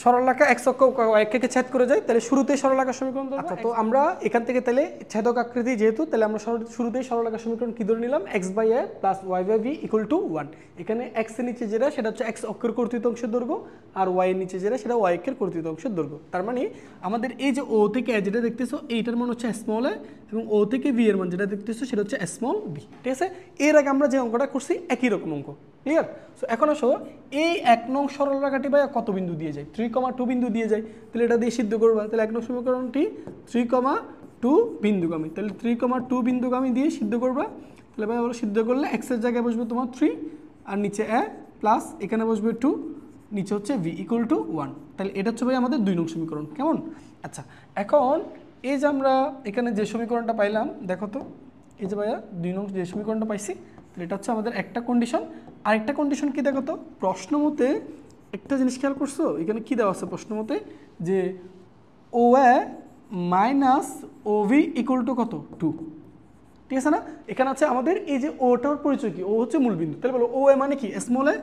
সরলরেখা এক্স অক্ষ ওয়াইকে ছেদ করে যায় তাহলে শুরুতেই সরলরেখার সমীকরণ ধরবো। আচ্ছা তো আমরা এখান থেকে তাহলে ছেদক আকৃতি যেহেতু, তাহলে আমরা শুরুতেই সরলরেখার সমীকরণ কি ধরে নিলাম, x by a plus y by v equal to 1। এখানে এক্স এর নিচে যেটা সেটা হচ্ছে এক্স অক্ষের কর্তৃত অংশের দৈর্ঘ্য, আর ওয়াই এর নিচে যেটা সেটা ওয়াই অক্ষের কর্তৃত অংশের দৈর্ঘ্য। তার মানে আমাদের এই যে ও থেকে এ যেটা দেখতেছো এইটার মান হচ্ছে স্মল এ, এবং ও থেকে ভি এর মান যেটা দেখতেছো সেটা হচ্ছে স্মল বি, ঠিক আছে। এর আগে আমরা যে অঙ্কটা করছি একই রকম অঙ্ক, ক্লিয়ার? সো এখন আসো এই 1 নং সরলরেখাটি ভাই কত বিন্দু দিয়ে যায়, 3,2 বিন্দু দিয়ে যায়, তাহলে এটা দিয়ে সিদ্ধ করবা। তাহলে 1 নং সমীকরণটি 3,2 বিন্দুগামী, তাহলে 3,2 বিন্দুগামী দিয়ে সিদ্ধ করবা। তাহলে ভাই বলো সিদ্ধ করলে এক্স এর জায়গায় বসবে তোমার 3 আর নিচে এ প্লাস এখানে বসবে 2, নিচে হচ্ছে ভি ইকুয়াল টু 1। তাহলে এটা হচ্ছে ভাই আমাদের 2 নং সমীকরণ, কেমন? আচ্ছা এখন এই যে আমরা এখানে যে সমীকরণটা পাইলাম, দেখো তো এই যে ভাইয়া 2 নং যে সমীকরণটা পাইছি, তাহলে এটা হচ্ছে আমাদের একটা কন্ডিশন। আরেকটা কন্ডিশন কি দেখো তো, প্রশ্ন মতে একটা জিনিস খেয়াল করছো, এখানে কি দেওয়া আছে প্রশ্ন মতে, যে O A minus O V equal to কত 2, ঠিক আছে না? এখানে আছে আমাদের এই যে ওটার পরিচয় কি, ও হচ্ছে মূলবিন্দু, তাহলে বলো ও এ মানে কি স্মল এ,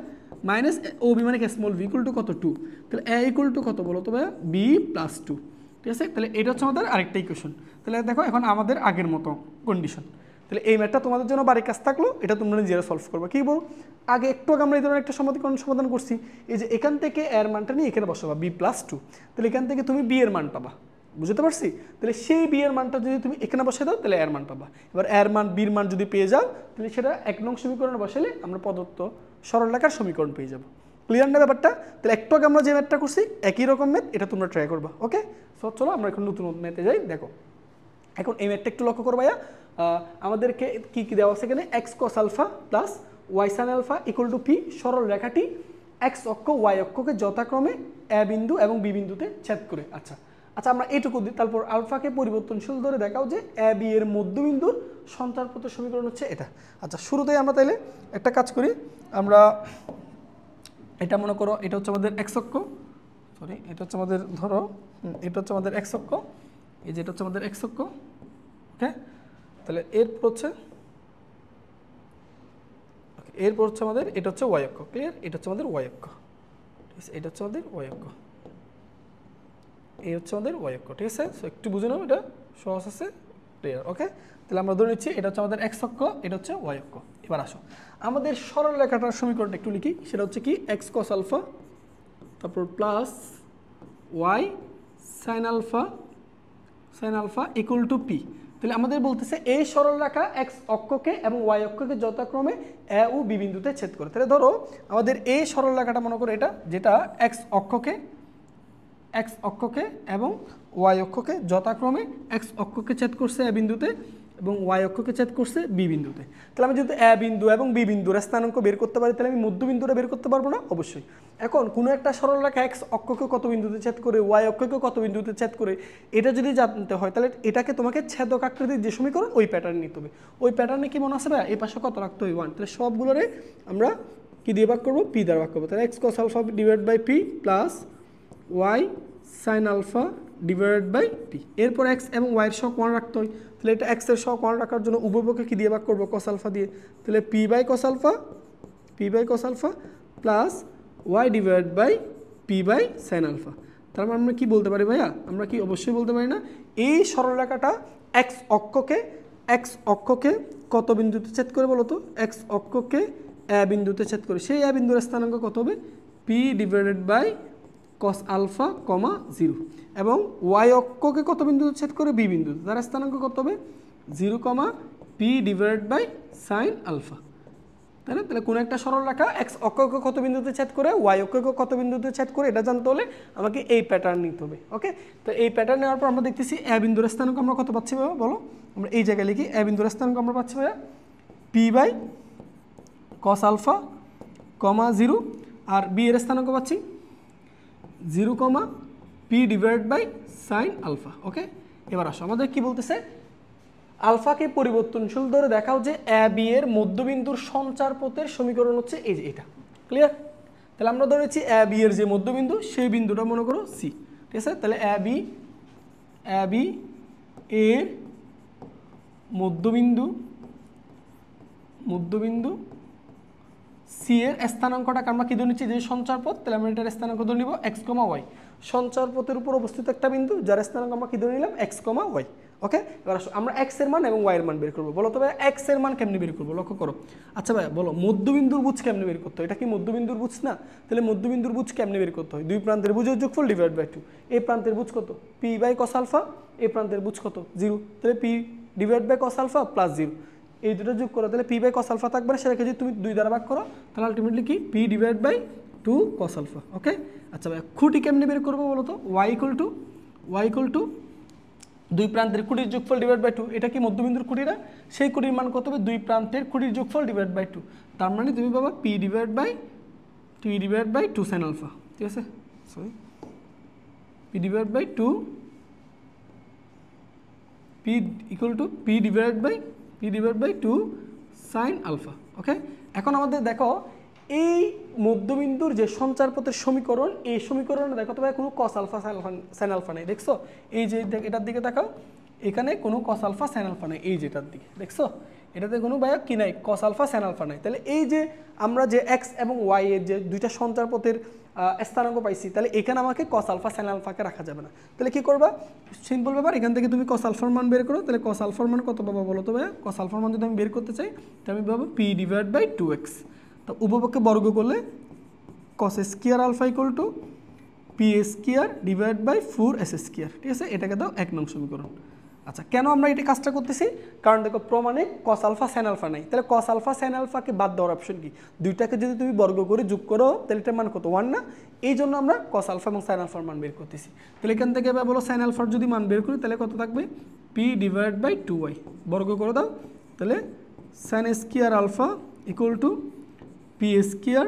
মাইনাস ও বি মানে স্মল ভি ইকুয়াল টু কত 2, তাহলে এ ইকুয়াল টু কত বলো তো ভাইয়া বি প্লাস 2, ঠিক আছে। তাহলে এটা হচ্ছে আমাদের আরেকটা ইকুয়েশন। তাহলে দেখো এখন আমাদের আগের মতো কন্ডিশন। তাহলে এই ম্যাথটা তোমাদের জন্য বাড়ির কাজ থাকলো, এটা তোমরা নিজেরা সলভ করবে। কি বল, আগে একটু আগে আমরা এই ধরনের একটা সমীকরণ সমাধান করছি, এই যে এখান থেকে এর মানটা নিয়ে এখানে বসাবা বি প্লাস 2, তাহলে এখান থেকে তুমি বি এর মান পাবা, বুঝতে পারছি। তাহলে সেই বি এর মানটা যদি তুমি এখানে বসে দাও তাহলে এর মান পাবা। এবার এর মান বির মান যদি পেয়ে যাও তাহলে সেটা 1 নং সমীকরণে বসালে আমরা প্রদত্ত সরলরেখার সমীকরণ পেয়ে যাব। ক্লিয়ার না ব্যাপারটা? তাহলে একটু আগে আমরা যে ম্যাথটা করছি একই রকম ম্যাথ, এটা তোমরা ট্রাই করবা। ওকে, সো চলো আমরা এখন নতুন ম্যাথে যাই। দেখো এখন এই ম্যাথটা একটু লক্ষ্য করো ভাইয়া, আমাদেরকে কি কি দেওয়া আছে এখানে, x cos alpha plus y sine alpha equal to p, সরল রেখাটি এক্স অক্ষ ওয়াই অক্ষকে যথাক্রমে এ বিন্দু এবং বি বিন্দুতে ছেদ করে। আচ্ছা আচ্ছা, আমরা এইটুকু দিই। তারপর আলফাকে পরিবর্তনশীল ধরে দেখাও যে এ বি এর মধ্যবিন্দুর সঞ্চারপথের সমীকরণ হচ্ছে এটা। আচ্ছা, শুরুতেই আমরা তাইলে একটা কাজ করি, আমরা এটা মনে করো এটা হচ্ছে আমাদের এক্স অক্ষ, সরি এটা হচ্ছে আমাদের ধরো এটা হচ্ছে আমাদের এক্স অক্ষ, এই যে এটা হচ্ছে আমাদের এক্স অক্ষ। ওকে, তাহলে এরপর হচ্ছে আমাদের এটা হচ্ছে ওয়াই অক্ষ। ক্লিয়ার? এটা হচ্ছে আমাদের ওয়াই অক্ষ, ঠিক আছে, এটা হচ্ছে আমাদের ওয়াই অক্ষ, এই হচ্ছে আমাদের ওয়াই অক্ষ, ঠিক আছে। সো একটু বুঝে নাও, এটা সহজ আছে। ক্লিয়ার? ওকে, তাহলে আমরা ধরে নিচ্ছি এটা হচ্ছে আমাদের এক্স অক্ষ, এটা হচ্ছে ওয়াই অক্ষ। এবার আসো আমাদের সরল রেখাটার সমীকরণটা একটু লিখি, সেটা হচ্ছে কি এক্স কস আলফা তারপর plus y sine alpha equal to p. তাহলে আমাদের বলতেছে এই সরল রেখা এক্স অক্ষকে এবং ওয়াই অক্ষকে যথাক্রমে এ ও বি বিন্দুতে ছেদ করে। তাহলে ধরো আমাদের এই সরল রেখাটা মনে করো এটা, যেটা এক্স অক্ষকে এবং ওয়াই অক্ষকে যথাক্রমে এক্স অক্ষকে ছেদ করছে এ বিন্দুতে এবং ওয়াই অক্ষকে ছেদ করছে বি বিন্দুতে। তাহলে আমি যেহেতু এ বিন্দু এবং বি বিন্দুর স্থানাঙ্ক বের করতে পারি, তাহলে আমি মধ্যবিন্দুটা বের করতে পারবো না? অবশ্যই। এখন কোনো একটা সরল রেখা এক্স অক্ষকে কত বিন্দুতে ছেদ করে, ওয়াই অক্ষকে কত বিন্দুতে ছেদ করে, এটা যদি জানতে হয় তাহলে এটাকে তোমাকে ছেদক আকৃতির যে সমীকরণ ওই প্যাটার্ন নিতে হবে। ওই প্যাটার্নে কি মনে আছে ভাই, এই পাশে কত রাখতে হবে 1, তাহলে সবগুলোরে আমরা কি দিয়ে ভাগ করবো, পি দ্বারা ভাগ করবো। তাহলে x cos alpha divide by p plus y sine alpha divided by p. এরপর এক্স এবং ওয়াইয়ের সহগ 1 রাখতে হয়, তাহলে এটা এক্সের সহগ 1 রাখার জন্য উভয়পক্ষে কী দিয়ে ভাগ করবো, কস আলফা দিয়ে। তাহলে p by cos alpha plus y divide by p by sine alpha. তার মানে আমরা কী বলতে পারি ভাইয়া, আমরা কি অবশ্যই বলতে পারি না, এই সরলরেখাটা এক্স অক্ষকে কত বিন্দুতে ছেদ করে বলো তো, এক্স অক্ষকে এ বিন্দুতে ছেদ করে, সেই এ বিন্দুর স্থানাঙ্ক কত হবে, p divided by cos alpha comma 0, এবং ওয়াই অক্ষকে কত বিন্দুতে ছেদ করে, বি বিন্দুতে, তার স্থানাঙ্ক কত হবে 0 comma p divided by sine alpha. তাই না? তাহলে কোনো একটা সরল রেখা এক্স অক্ষকে কত বিন্দুতে ছেদ করে, ওয়াই অক্ষকে কত বিন্দুতে ছেদ করে, এটা জানতে হলে আমাকে এই প্যাটার্ন নিতে হবে। ওকে, তো এই প্যাটার্ন নেওয়ার পর আমরা দেখতেছি এ বিন্দুর স্থানাঙ্ক আমরা কত পাচ্ছি ভাইয়া বলো, আমরা এই জায়গায় লিখি এ বিন্দুর স্থানাঙ্ক আমরা পাচ্ছি ভাইয়া p by cos alpha comma 0, আর বি এর স্থানাঙ্ক পাচ্ছি 0 comma p divide by sine alpha. Okay, এবার আসো আমাদের কি বলতেছে, আলফাকে পরিবর্তনশীল ধরে দেখাও যে এ বি এর মধ্যবিন্দুর সঞ্চার পথের সমীকরণ হচ্ছে এই যে এটা। ক্লিয়ার? তাহলে আমরা ধরেছি এ বি এর যে মধ্যবিন্দু সেই বিন্দুটা মনে করো সি, ঠিক আছে। তাহলে এ বি এর মধ্যবিন্দু সি এর স্থানাঙ্কটাকে আমরা কি ধরে নিচ্ছি, যে সঞ্চার পথ, তাহলে আমরা এটার স্থানাঙ্ক ধরে নিব এক্স কমা ওয়াই। সঞ্চার পথের উপর অবস্থিত একটা বিন্দু যার স্থানাঙ্ক আমরা কি ধরে নিলাম, এক্স কমা ওয়াই। ওকে, এবার আমরা এক্স এর মান এবং ওয়াই এর মান বের করবো। বলো তবে এক্স এর মান কেমনি বের করবো, লক্ষ্য করো। আচ্ছা ভাই বলো মধ্যবিন্দুর বুঝ কেমনি বের করতে হয়, এটা কি মধ্যবিন্দুর বুঝ না? তাহলে মধ্যবিন্দুর বুঝ কেমনি বের করতে হয়, দুই প্রান্তের বুঝের যোগফল ডিভাইড বাই 2। এই প্রান্তের বুঝ কত, পি বাই কস আলফা, এই প্রান্তের বুঝ কত 0, তাহলে p divide by cos alpha plus 0, এই দুটো যোগ করো, তাহলে পি বাই কস আলফা থাকবে না, সেটাকে যদি তুমি 2 দ্বারা ভাগ করো তাহলে আলটিমেটলি কি p divide by 2 cos alpha. Okay, আচ্ছা ভাই খুঁটি কেমনি বের করবো বলো তো, ওয়াই ইকুয়াল টু দুই প্রান্তের খুঁটির যোগফল ডিভাইড বাই 2, এটা কি মধ্যবিন্দুর খুঁটি না, সেই খুঁটির মান কত হবে, দুই প্রান্তের খুঁটির যোগফল ডিভাইড বাই 2, তার মানে তুমি পাবা p divide by 2 sine alpha. ঠিক আছে, sorry p divide by 2 p equal to p divide by 2 sine alpha. Okay, এখন আমাদের দেখো এই মধ্যবিন্দুর যে সঞ্চার পথের সমীকরণ, এই সমীকরণে দেখো তো ভাই কোনো কস আলফা সাইন আলফা নেই, দেখছো এই যে এটার দিকে দেখাও, এখানে কোনো কস আলফা সাইন আলফা নেই, এই যেটার দিকে দেখছো এটাতে কোনো ভাইয়া কি নাই, কস আলফা সাইন আলফা নাই। তাহলে এই যে আমরা যে এক্স এবং ওয়াই এর যে দুইটা সঞ্চার পথের স্থানাঙ্ক পাইছি, তাহলে এখানে আমাকে কস আলফা সাইন আলফাকে রাখা যাবে না। তাহলে কি করবা, সিম্পল ব্যাপার, এখান থেকে তুমি কস আলফার মান বের করো। তাহলে কস আলফার মান কত পাবো বলো তো ভাইয়া? কস আলফার মান যদি আমি বের করতে চাই তাহলে আমি পাবো পি ডিভাইড বাই 2x। তো উপপক্ষে বর্গ করলে cos square alpha equal to p square divide by 4s square. ঠিক আছে, এটাকে দাও 1 নং সমীকরণ। আচ্ছা, কেন আমরা এটা কাজটা করতেছি? কারণ দেখো প্রমাণে কস আলফা সাইন আলফা নাই। তাহলে কস আলফা সাইন আলফাকে বাদ দেওয়ার অপশন কি? দুইটাকে যদি তুমি বর্গ করে যোগ করো তাহলে এটার মান কত? 1 না? এই জন্য আমরা কস আলফা এবং সাইন আলফার মান বের করতেছি। তাহলে এখান থেকে এবার বলো সাইন আলফার যদি মান বের করি তাহলে কত থাকবে? পি ডিভাইড বাই 2y, বর্গ করে দাও। তাহলে sine square alpha equal to p square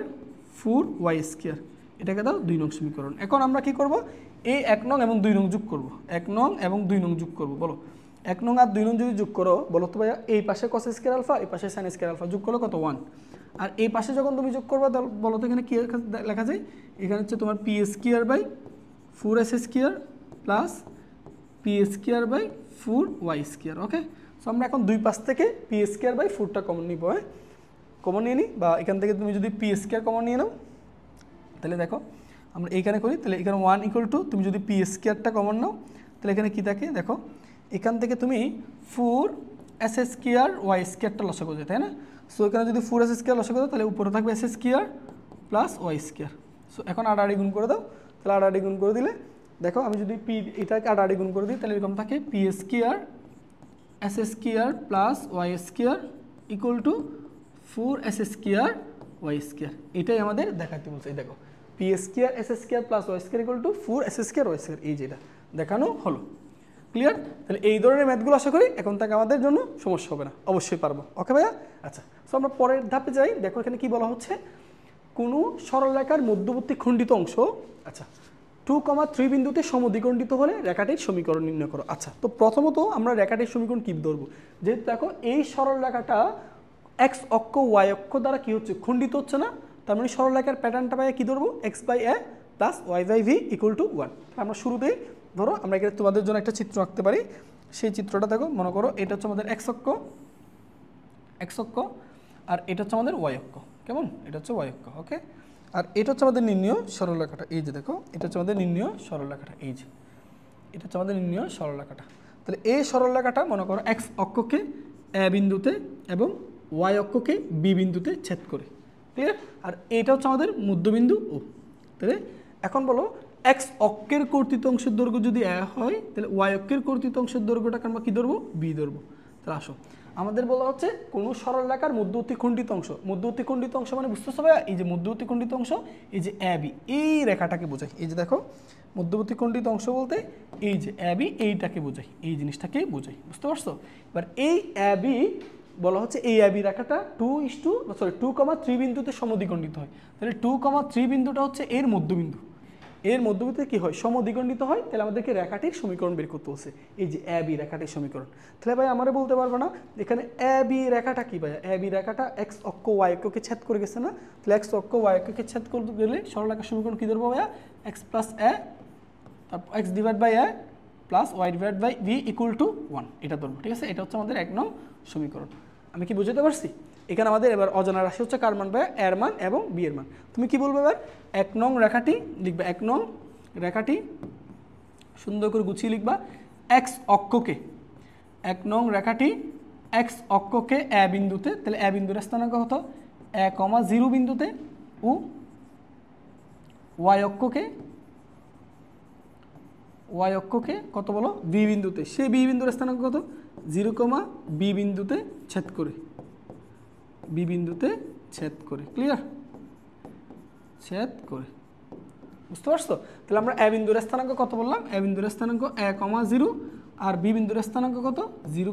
4y square, এটাকে দাও 2 নং সমীকরণ। এখন আমরা কি করব? এই 1 নং এবং 2 নং যোগ করব। 1 নং এবং 2 নং যোগ করব। বলো 1 নং আর 2 নং যদি যোগ করো বলো তো ভাইয়া, এই পাশে কস স্কয়ার আলফা, এই পাশে সাইন স্কয়ার আলফা, যোগ করলে কত? 1। আর এই পাশে যখন তুমি যোগ করবে বলো তো এখানে কি লেখা যায়? এখানে হচ্ছে তোমার p square by 4s square plus p square by 4y square. Okay, so আমরা এখন দুই পাশ থেকে পি স্কয়ার বাই 4টা কমন নিব। হ্যাঁ, কমন নিয়ে নিই, বা এখান থেকে তুমি যদি পি স্কয়ার কমন নিয়ে নাও তাহলে দেখো আমরা এইখানে করি। তাহলে এখানে 1 ইকুয়াল টু, তুমি যদি পি স্কয়ারটা কমন নাও তাহলে এখানে কি থাকে দেখো, এখান থেকে তুমি 4s স্কয়ার ওয়াই স্কয়ারটা লসাগু যায়, তাই না? সো এখানে যদি 4s স্কয়ার লসাগু দাও তাহলে উপরে থাকবে s square plus y square. So এখন আড়াআড়ি গুণ করে দাও। তাহলে আড়াআড়ি গুণ করে দিলে দেখো, আমি যদি পি এটাকে আড়াআড়ি গুণ করে দিই তাহলে এরকম থাকে p square s square plus y square equal to 4s square y square. এটাই আমাদের দেখাতে বলছে। এই দেখো, p square s square plus y square equal to 4s square y square, এই যেটা দেখানো হলো। ক্লিয়ার? তাহলে এই ধরনের ম্যাথগুলো আশা করি এখন থেকে আমাদের জন্য সমস্যা হবে না, অবশ্যই পারবো। ওকে ভাইয়া? আচ্ছা, সো আমরা পরের ধাপে যাই। দেখো এখানে কি বলা হচ্ছে, কোনো সরলরেখার মধ্যবর্তী খণ্ডিত অংশ 2,3 বিন্দুতে সমদ্বিখণ্ডিত হলে রেখাটির সমীকরণ নির্ণয় করো। আচ্ছা, তো প্রথমত আমরা রেখাটির সমীকরণ কি ধরবো? যেহেতু দেখো এই সরলরেখাটা এক্স অক্ষ ওয়াই অক্ষ দ্বারা কি হচ্ছে? খণ্ডিত হচ্ছে না। তার মানে সরলরেখার প্যাটার্নটা পাই কি ধরবো? X by a plus y by v equal to 1। আমরা শুরুতেই ধরো আমরা এখানে তোমাদের জন্য একটা চিত্র আঁকতে পারি। সেই চিত্রটা দেখো, মনে করো এটা হচ্ছে আমাদের এক্স অক্ষ, আর এটা হচ্ছে আমাদের ওয়াই অক্ষ। কেমন? এটা হচ্ছে ওয়াই অক্ষ। ওকে, আর এটা হচ্ছে আমাদের নির্ণীয় সরলরেখাটা। এই যে দেখো, এটা হচ্ছে আমাদের নির্ণীয় সরলরেখাটা। এই যে এটা হচ্ছে আমাদের নির্ণীয় সরলরেখাটা। তাহলে এই সরলরেখাটা মনে করো এক্স অক্ষকে এ বিন্দুতে এবং ওয়াই অক্ষকে বি বিন্দুতে ছেদ করে। ক্লিয়ার? আর এটা হচ্ছে আমাদের মধ্যবিন্দু ও। তাহলে এখন বলো, এক্স অক্ষের কর্তৃত অংশের দৈর্ঘ্য যদি এ হয় তাহলে ওয়াই অক্ষের কর্তৃত অংশের দৈর্ঘ্যটাকে আমরা কী ধরবো? বি ধরবো। তাহলে আসো, আমাদের বলা হচ্ছে কোনো সরলরেখার মধ্যবর্তী খণ্ডিত অংশ। মধ্যবর্তী খণ্ডিত অংশ মানে বুঝতেছো ভাইয়া? এই যে মধ্যবর্তী খণ্ডিত অংশ, এই যে এ বি, এই রেখাটাকে বোঝায়। এই যে দেখো, মধ্যবর্তী খণ্ডিত অংশ বলতে এই যে এ বি, এইটাকে বোঝায়, এই জিনিসটাকে বোঝায়। বুঝতে পারছো? এবার এই এ বি বলা হচ্ছে, এই এ বি রেখাটা 2,3 বিন্দুতে সমদ্বিখণ্ডিত হয়। তাহলে 2,3 বিন্দুটা হচ্ছে এর মধ্যবিন্দু। এর মধ্যবিন্দুতে কি হয়? সমদ্বিখণ্ডিত হয়। তাহলে আমাদেরকে রেখাটির সমীকরণ বের করতে হচ্ছে, এই যে এ বি রেখাটির সমীকরণ। তাহলে ভাই আমারে বলতে পারবো না এখানে এ বি রেখাটা কি ভাইয়া? এ বি রেখাটা এক্স অক্ষ ওয়াই অক্ষকে ছেদ করে গেছে না? তাহলে এক্স অক্ষ ওয়াই অক্ষকে ছেদ করতে গেলে সরলরেখার সমীকরণ কি ধরবো ভাইয়া? এক্স প্লাস এ, তারপর x divide by a plus y divide by v equal to 1, এটা ধরবো। ঠিক আছে, এটা হচ্ছে আমাদের 1 নং সমীকরণ। আমি কি বুঝতে পারছি? এখানে আমাদের এবার অজানা রাশি হচ্ছে কার মান ভাইয়া? এর মান এবং বি এর মান। তুমি কি বলবে এবার? 1 নং রেখাটি লিখবে, 1 নং রেখাটি সুন্দর করে গুছিয়ে লিখবা। এক্স অক্ষকে, 1 নং রেখাটি এক্স অক্ষকে এ বিন্দুতে, তাহলে এ বিন্দুর স্থানাঙ্ক কত? 0 বিন্দুতে, ও ওয়াই অক্ষকে কত বলো? বি বিন্দুতে। সেই বি বিন্দুর স্থানাঙ্ক কত? 0, বি বিন্দুতে ছেদ করে, বি বিন্দুতে ছেদ করে। ক্লিয়ার? ছেদ করে, বুঝতে পারছো? তাহলে আমরা এ বিন্দুর স্থানাঙ্ক কত বললাম? এ বিন্দুর স্থানাঙ্ক 0, আর বি বিন্দুর স্থানাঙ্ক কত? 0,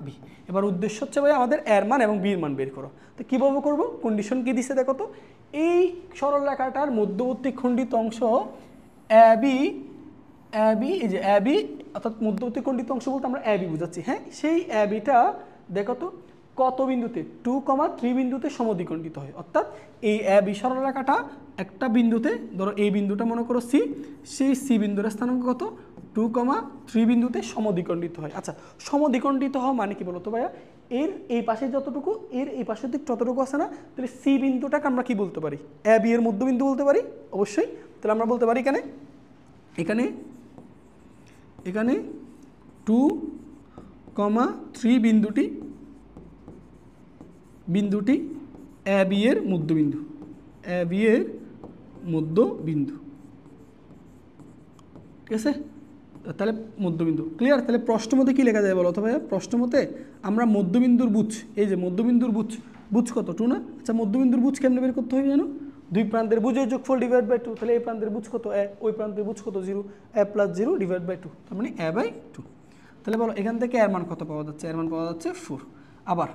বি। এবার উদ্দেশ্য হচ্ছে ভাই আমাদের এর মান এবং বির মান বের করো। তো কীভাবে করবো? কন্ডিশন কি দিছে দেখো তো। এই সরলরেখাটার মধ্যবর্তী খণ্ডিত অংশ এ বি, এই যে এ বি অর্থাৎ মধ্যবর্তী খণ্ডিত অংশ বলতে আমরা এ বি বুঝাচ্ছি। হ্যাঁ, সেই এ বিটা দেখো তো কত বিন্দুতে? 2,3 বিন্দুতে সমদ্বিখণ্ডিত হয়। অর্থাৎ এই এ বি সরলরেখাটা একটা বিন্দুতে, ধরো এই বিন্দুটা মনে করো সি, সেই সি বিন্দুর স্থানাঙ্ক কত? 2,3 বিন্দুতে সমদ্বিখণ্ডিত হয়। আচ্ছা, সমদ্বিখণ্ডিত হওয়া মানে কি বলো তো ভাইয়া? এর এই পাশে যতটুকু, এর এই পাশে দিক যতটুকু আছে না, তাহলে সি বিন্দুটাকে আমরা কি বলতে পারি? এ বি এর মধ্যবিন্দু বলতে পারি অবশ্যই। তাহলে আমরা বলতে পারি এখানে এখানে এখানে 2,3 বিন্দুটি এ বি এর মধ্যবিন্দু, এ বি এর মধ্যবিন্দু, ঠিক আছে? তাহলে মধ্যবিন্দু ক্লিয়ার। তাহলে প্রশ্নমতে কি লেখা যায় বলো তো ভাইয়া? প্রশ্নমতে আমরা মধ্যবিন্দুর বুঝ, এই যে মধ্যবিন্দুর বুঝ কত? 2 না? আচ্ছা মধ্যবিন্দুর বুঝ কেমনে বের করতে হবে জানো? দুই প্রান্তের বুঝের যোগফল ডিভাইড বাই 2। তাহলে এই প্রান্তের বুঝ কত? এ, ওই প্রান্তের বুঝ কত? 0, এ প্লাস 0 ডিভাইড বাই 2, তার মানে এ বাই 2। তাহলে বলো এখান থেকে এর মান কত পাওয়া যাচ্ছে? এর মান পাওয়া যাচ্ছে 4। আবার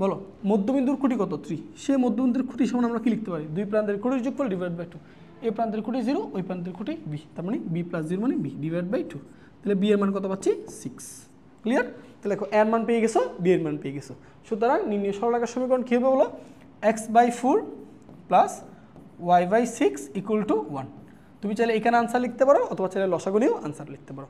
বলো মধ্যবিন্দুর খুঁটি কত? 3। সে মধ্যবিন্দুর খুঁটি সমান আমরা কি লিখতে পারি? দুই প্রান্তের খুঁটির যোগফল ডিভাইড বাই 2। এই প্রান্তের খুঁটি 0, ওই প্রান্তের খুঁটি বি, তার মানে বি প্লাস 0 মানে বি ডিভাইড বাই 2। তাহলে বি এর মান কত পাচ্ছি? 6। ক্লিয়ার? তাহলে দেখো এর মান পেয়ে গেছো, বি এর মান পেয়ে গেছো। সুতরাং নির্ণয় সরলরেখার সমীকরণ কী হবে বলো? x/4 plus y/6 equal to 1। তুমি চাইলে এখানে আনসার লিখতে পারো, অথবা চাইলে লসাগু নিয়েও আনসার লিখতে পারো।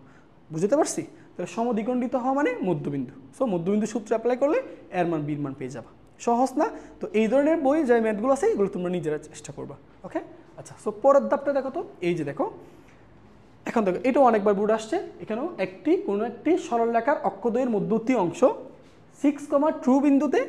বুঝতে পারছি? তাহলে সমদ্বিখণ্ডিত হওয়া মানে মধ্যবিন্দু। সো মধ্যবিন্দু সূত্র অ্যাপ্লাই করলে এর মান বির মান পেয়ে যাবা। সহজ না? তো এই ধরনের বই যে ম্যাথগুলো আছে এগুলো তোমরা নিজেরা চেষ্টা করবা। ওকে, আচ্ছা। সো পরের ধাপটা দেখো তো, এই যে দেখো এখন দেখো এটাও অনেকবার বোর্ড আসছে। এখানেও কোনো একটি সরলরেখার অক্ষদ্বয়ের মধ্যবর্তী অংশ 6,2 বিন্দুতে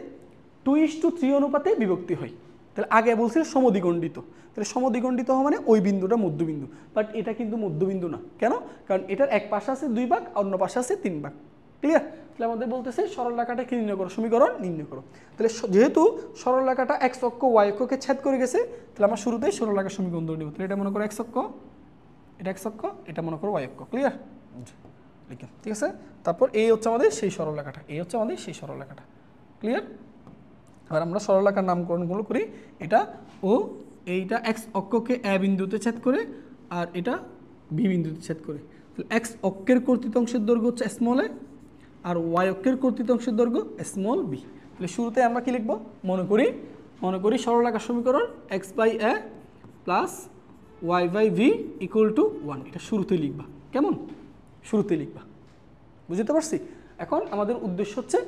2:3 অনুপাতে বিভক্তি হয়। তাহলে আগে বলছিল সমদ্বিখণ্ডিত। তাহলে সমদ্বিখণ্ডিত হওয়া মানে ওই বিন্দুটা মধ্যবিন্দু, বাট এটা কিন্তু মধ্যবিন্দু না। কেন? কারণ এটার এক পাশে আছে 2 ভাগ, অন্য পাশে আছে 3 ভাগ। ক্লিয়ার? তাহলে আমাদের বলতেছে সরলরেখাটা কি নির্ণয় করো? সমীকরণ নির্ণয় করো। তাহলে যেহেতু সরলরেখাটা এক্স অক্ষ ওয়াই অক্ষকে ছেদ করে গেছে, তাহলে আমরা শুরুতেই সরলরেখার সমীকরণ ধরে নেব। তাহলে এটা মনে করো এক্স অক্ষ, এটা এক্স অক্ষ, এটা মনে করো ওয়াই অক্ষ। ক্লিয়ার? লিখে, ঠিক আছে? তারপর এই হচ্ছে আমাদের সেই সরলরেখাটা, এই হচ্ছে আমাদের সেই সরলরেখাটা। ক্লিয়ার? আর আমরা সরলরেখার নামকরণগুলো করি। এটা ও এইটা এক্স অক্ষকে এ বিন্দুতে ছেদ করে, আর এটা বি বিন্দুতে ছেদ করে। তাহলে এক্স অক্ষের কর্তৃত অংশের দৈর্ঘ্য হচ্ছে স্মল এ, আর ওয়াই অক্ষের কর্তৃত অংশের দৈর্ঘ্য স্মল বি। তাহলে শুরুতে আমরা কি লিখবো? মনে করি সরলরেখার সমীকরণ x by a plus y by v equal to 1। এটা শুরুতেই লিখবা। কেমন? শুরুতেই লিখবা। বুঝতে পারছি? এখন আমাদের উদ্দেশ্য হচ্ছে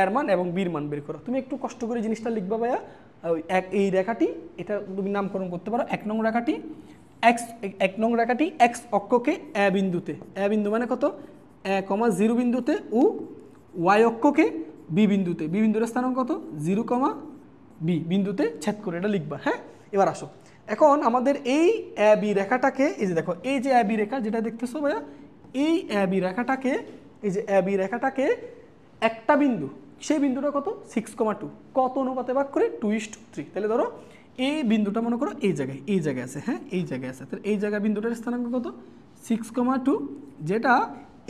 এর মান এবং বির মান বের করা। তুমি একটু কষ্ট করে জিনিসটা লিখবা ভাইয়া। এই রেখাটি, এটা তুমি নামকরণ করতে পারো 1 নং রেখাটি এক্স অক্ষকে এ বিন্দুতে, এ বিন্দু মানে কত? 1,0 বিন্দুতে, ও ওয়াই অক্ষকে বি বিন্দুতে, বি বিন্দুর স্থানাঙ্ক কত? 0, বি বিন্দুতে ছেদ করে, এটা লিখবা। হ্যাঁ, এবার আসো। এখন আমাদের এই এ বি রেখাটাকে, এই যে দেখো এই যে এ বি রেখা যেটা দেখতেছো ভাইয়া, এই এ বি রেখাটাকে, এই যে এ বি রেখাটাকে একটা বিন্দু, সেই বিন্দুটা কত? 6,2 কত অনুপাতে ভাগ করে? 2:3। তাহলে ধরো এই বিন্দুটা মনে করো এই জায়গায় আছে। হ্যাঁ, এই জায়গায় আছে। তাহলে এই জায়গায় বিন্দুটার স্থানাঙ্ক কত? 6,2, যেটা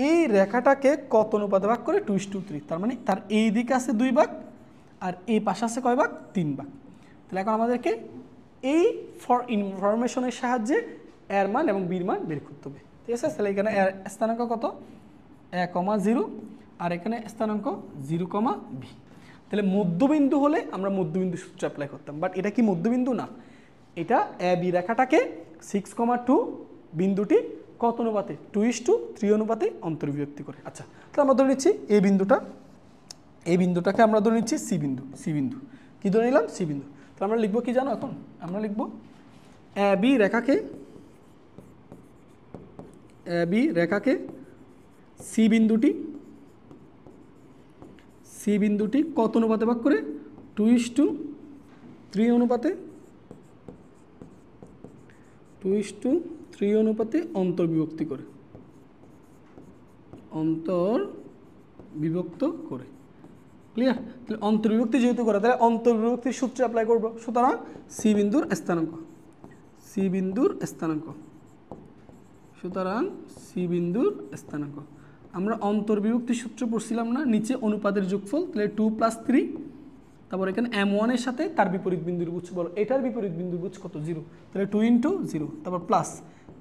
এই রেখাটাকে কত অনুপাতে ভাগ করে? 2:3। তার মানে তার এই দিকে আছে 2 ভাগ, আর এই পাশে আছে কয় ভাগ? 3 ভাগ। তাহলে এখন আমাদেরকে এই ইনফরমেশনের সাহায্যে এর মান এবং বির মান বের করতে হবে। ঠিক আছে? তাহলে এখানে এর স্থানাঙ্ক কত? 1,0, আর এখানে স্থানাঙ্ক 0, বি। তাহলে মধ্যবিন্দু হলে আমরা মধ্যবিন্দু সূত্র অ্যাপ্লাই করতাম, বাট এটা কি মধ্যবিন্দু না। এটা এ বি রেখাটাকে 6,2 বিন্দুটি কত অনুপাতে? 2:3 অনুপাতে অন্তর্বিভক্তি করে। আচ্ছা, তাহলে আমরা ধরে নিচ্ছি এই বিন্দুটাকে আমরা ধরে নিচ্ছি সি বিন্দু। কি ধরে নিলাম? সি বিন্দু। তাহলে আমরা লিখবো কি জানো? এখন আমরা লিখবো এ বি রেখাকে সি বিন্দুটি কত অনুপাতে ভাগ করে? 2:3 অনুপাতে অন্তর্বিভক্ত করে। ক্লিয়ার? তাহলে অন্তর্বিভক্তি যেহেতু করে, তাহলে অন্তর্বিভক্তির সূত্র অ্যাপ্লাই করবো। সুতরাং সি বিন্দুর স্থানাঙ্ক, আমরা অন্তর্বিভক্তির সূত্র পড়ছিলাম না, নিচে অনুপাতের যোগফল। তাহলে 2 + 3, তারপর এখানে m1 এর সাথে তার বিপরীত বিন্দুর বুঝ বলো। এটার বিপরীত বিন্দুর বুঝ কত? 0। তাহলে 2 × 0, তারপর প্লাস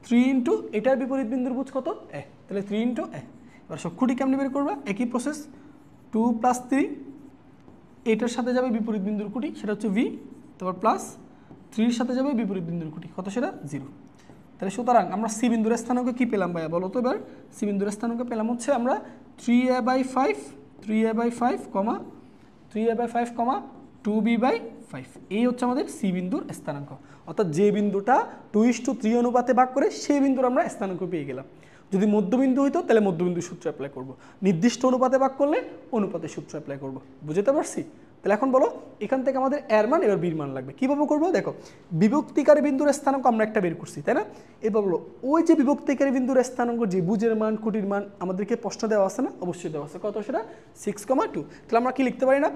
3 × এটার বিপরীত বিন্দুর বুঝ কত? এ। তাহলে 3 × এ। এবার সব খুঁটি কেমনি বের করবা? একই প্রসেস। 2 + 3, এটার সাথে যাবে বিপরীত বিন্দুর খুঁটি, সেটা হচ্ছে ভি। তারপর প্লাস 3 এর সাথে যাবে বিপরীত বিন্দুর খুঁটি, কত? সেটা 0। তাহলে সুতরাং আমরা সি বিন্দুর স্থানাঙ্ক কি পেলাম ভাইয়া বলো তো? এবার সি বিন্দুর স্থানাঙ্ক পেলাম হচ্ছে আমরা 3a/5, 3a/5, 2b/5। এই হচ্ছে আমাদের সি বিন্দুর স্থানাঙ্ক, অর্থাৎ যে বিন্দুটা 2:3 অনুপাতে ভাগ করে সেই বিন্দুর আমরা স্থানাঙ্ক পেয়ে গেলাম। যদি মধ্যবিন্দু হইতো তাহলে মধ্যবিন্দুর সূত্র অ্যাপ্লাই করব, নির্দিষ্ট অনুপাতে ভাগ করলে অনুপাতের সূত্র অ্যাপ্লাই করব। বুঝতে পারছি? তাহলে এখন বলো এখান থেকে আমাদের এর মান এবার বির মান লাগবে। কীভাবে করবো দেখো, বিভক্তিকারী বিন্দুর স্থানাঙ্ক আমরা একটা বের করছি, তাই না? এবার বলো ওই যে বিভক্তিকারী বিন্দুর স্থানাঙ্ক যে বুজের মান কুটির মান আমাদেরকে প্রশ্ন দেওয়া আছে না? অবশ্যই দেওয়া আছে। কত সেটা? 6,2। তাহলে আমরা কি লিখতে পারি না,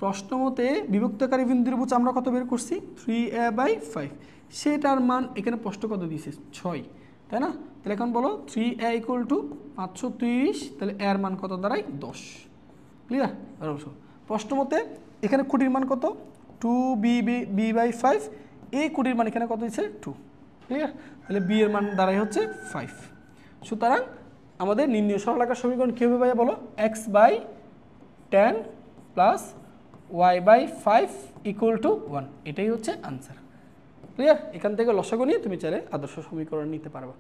প্রশ্ন মতে বিভক্তিকারী বিন্দুর বুঝ আমরা কত বের করছি? 3a/5। সেটার মান এখানে প্রশ্ন কত দিয়েছে? 6, তাই না? তাহলে এখন বলো 3a = 530, তাহলে এর মান কত দাঁড়ায়? 10। ক্লিয়ার? প্রশ্ন মতে এখানে কুটির মান কত? 2b/5। এই কুটির মান এখানে কত দিচ্ছে? 2। ক্লিয়ার? তাহলে বি এর মান দাঁড়ায় হচ্ছে 5। সুতরাং আমাদের নির্ণয় সরলরেখার সমীকরণ কীভাবে পাই বলো? x/10 + y/5 = 1। এটাই হচ্ছে আনসার। ক্লিয়ার? এখান থেকে লসাগু নিয়ে তুমি চাইলে আদর্শ সমীকরণ নিতে পারবা।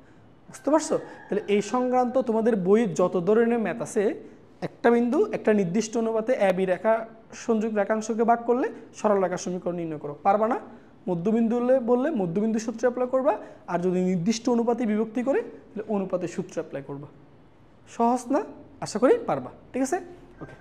বুঝতে পারছো? তাহলে এই সংক্রান্ত তোমাদের বইয়ে যত ধরনের ম্যাথ আছে, একটা বিন্দু একটা নির্দিষ্ট অনুপাতে এ বি রেখা সংযোগ রেখাংশকে ভাগ করলে সরল রেখার সমীকরণ নির্ণয় করো। পারবা না? মধ্যবিন্দু বললে মধ্যবিন্দু সূত্র অ্যাপ্লাই করবা, আর যদি নির্দিষ্ট অনুপাতে বিভক্তি করে তাহলে অনুপাতের সূত্র অ্যাপ্লাই করবা। সহজ না? আশা করি পারবা। ঠিক আছে? ওকে।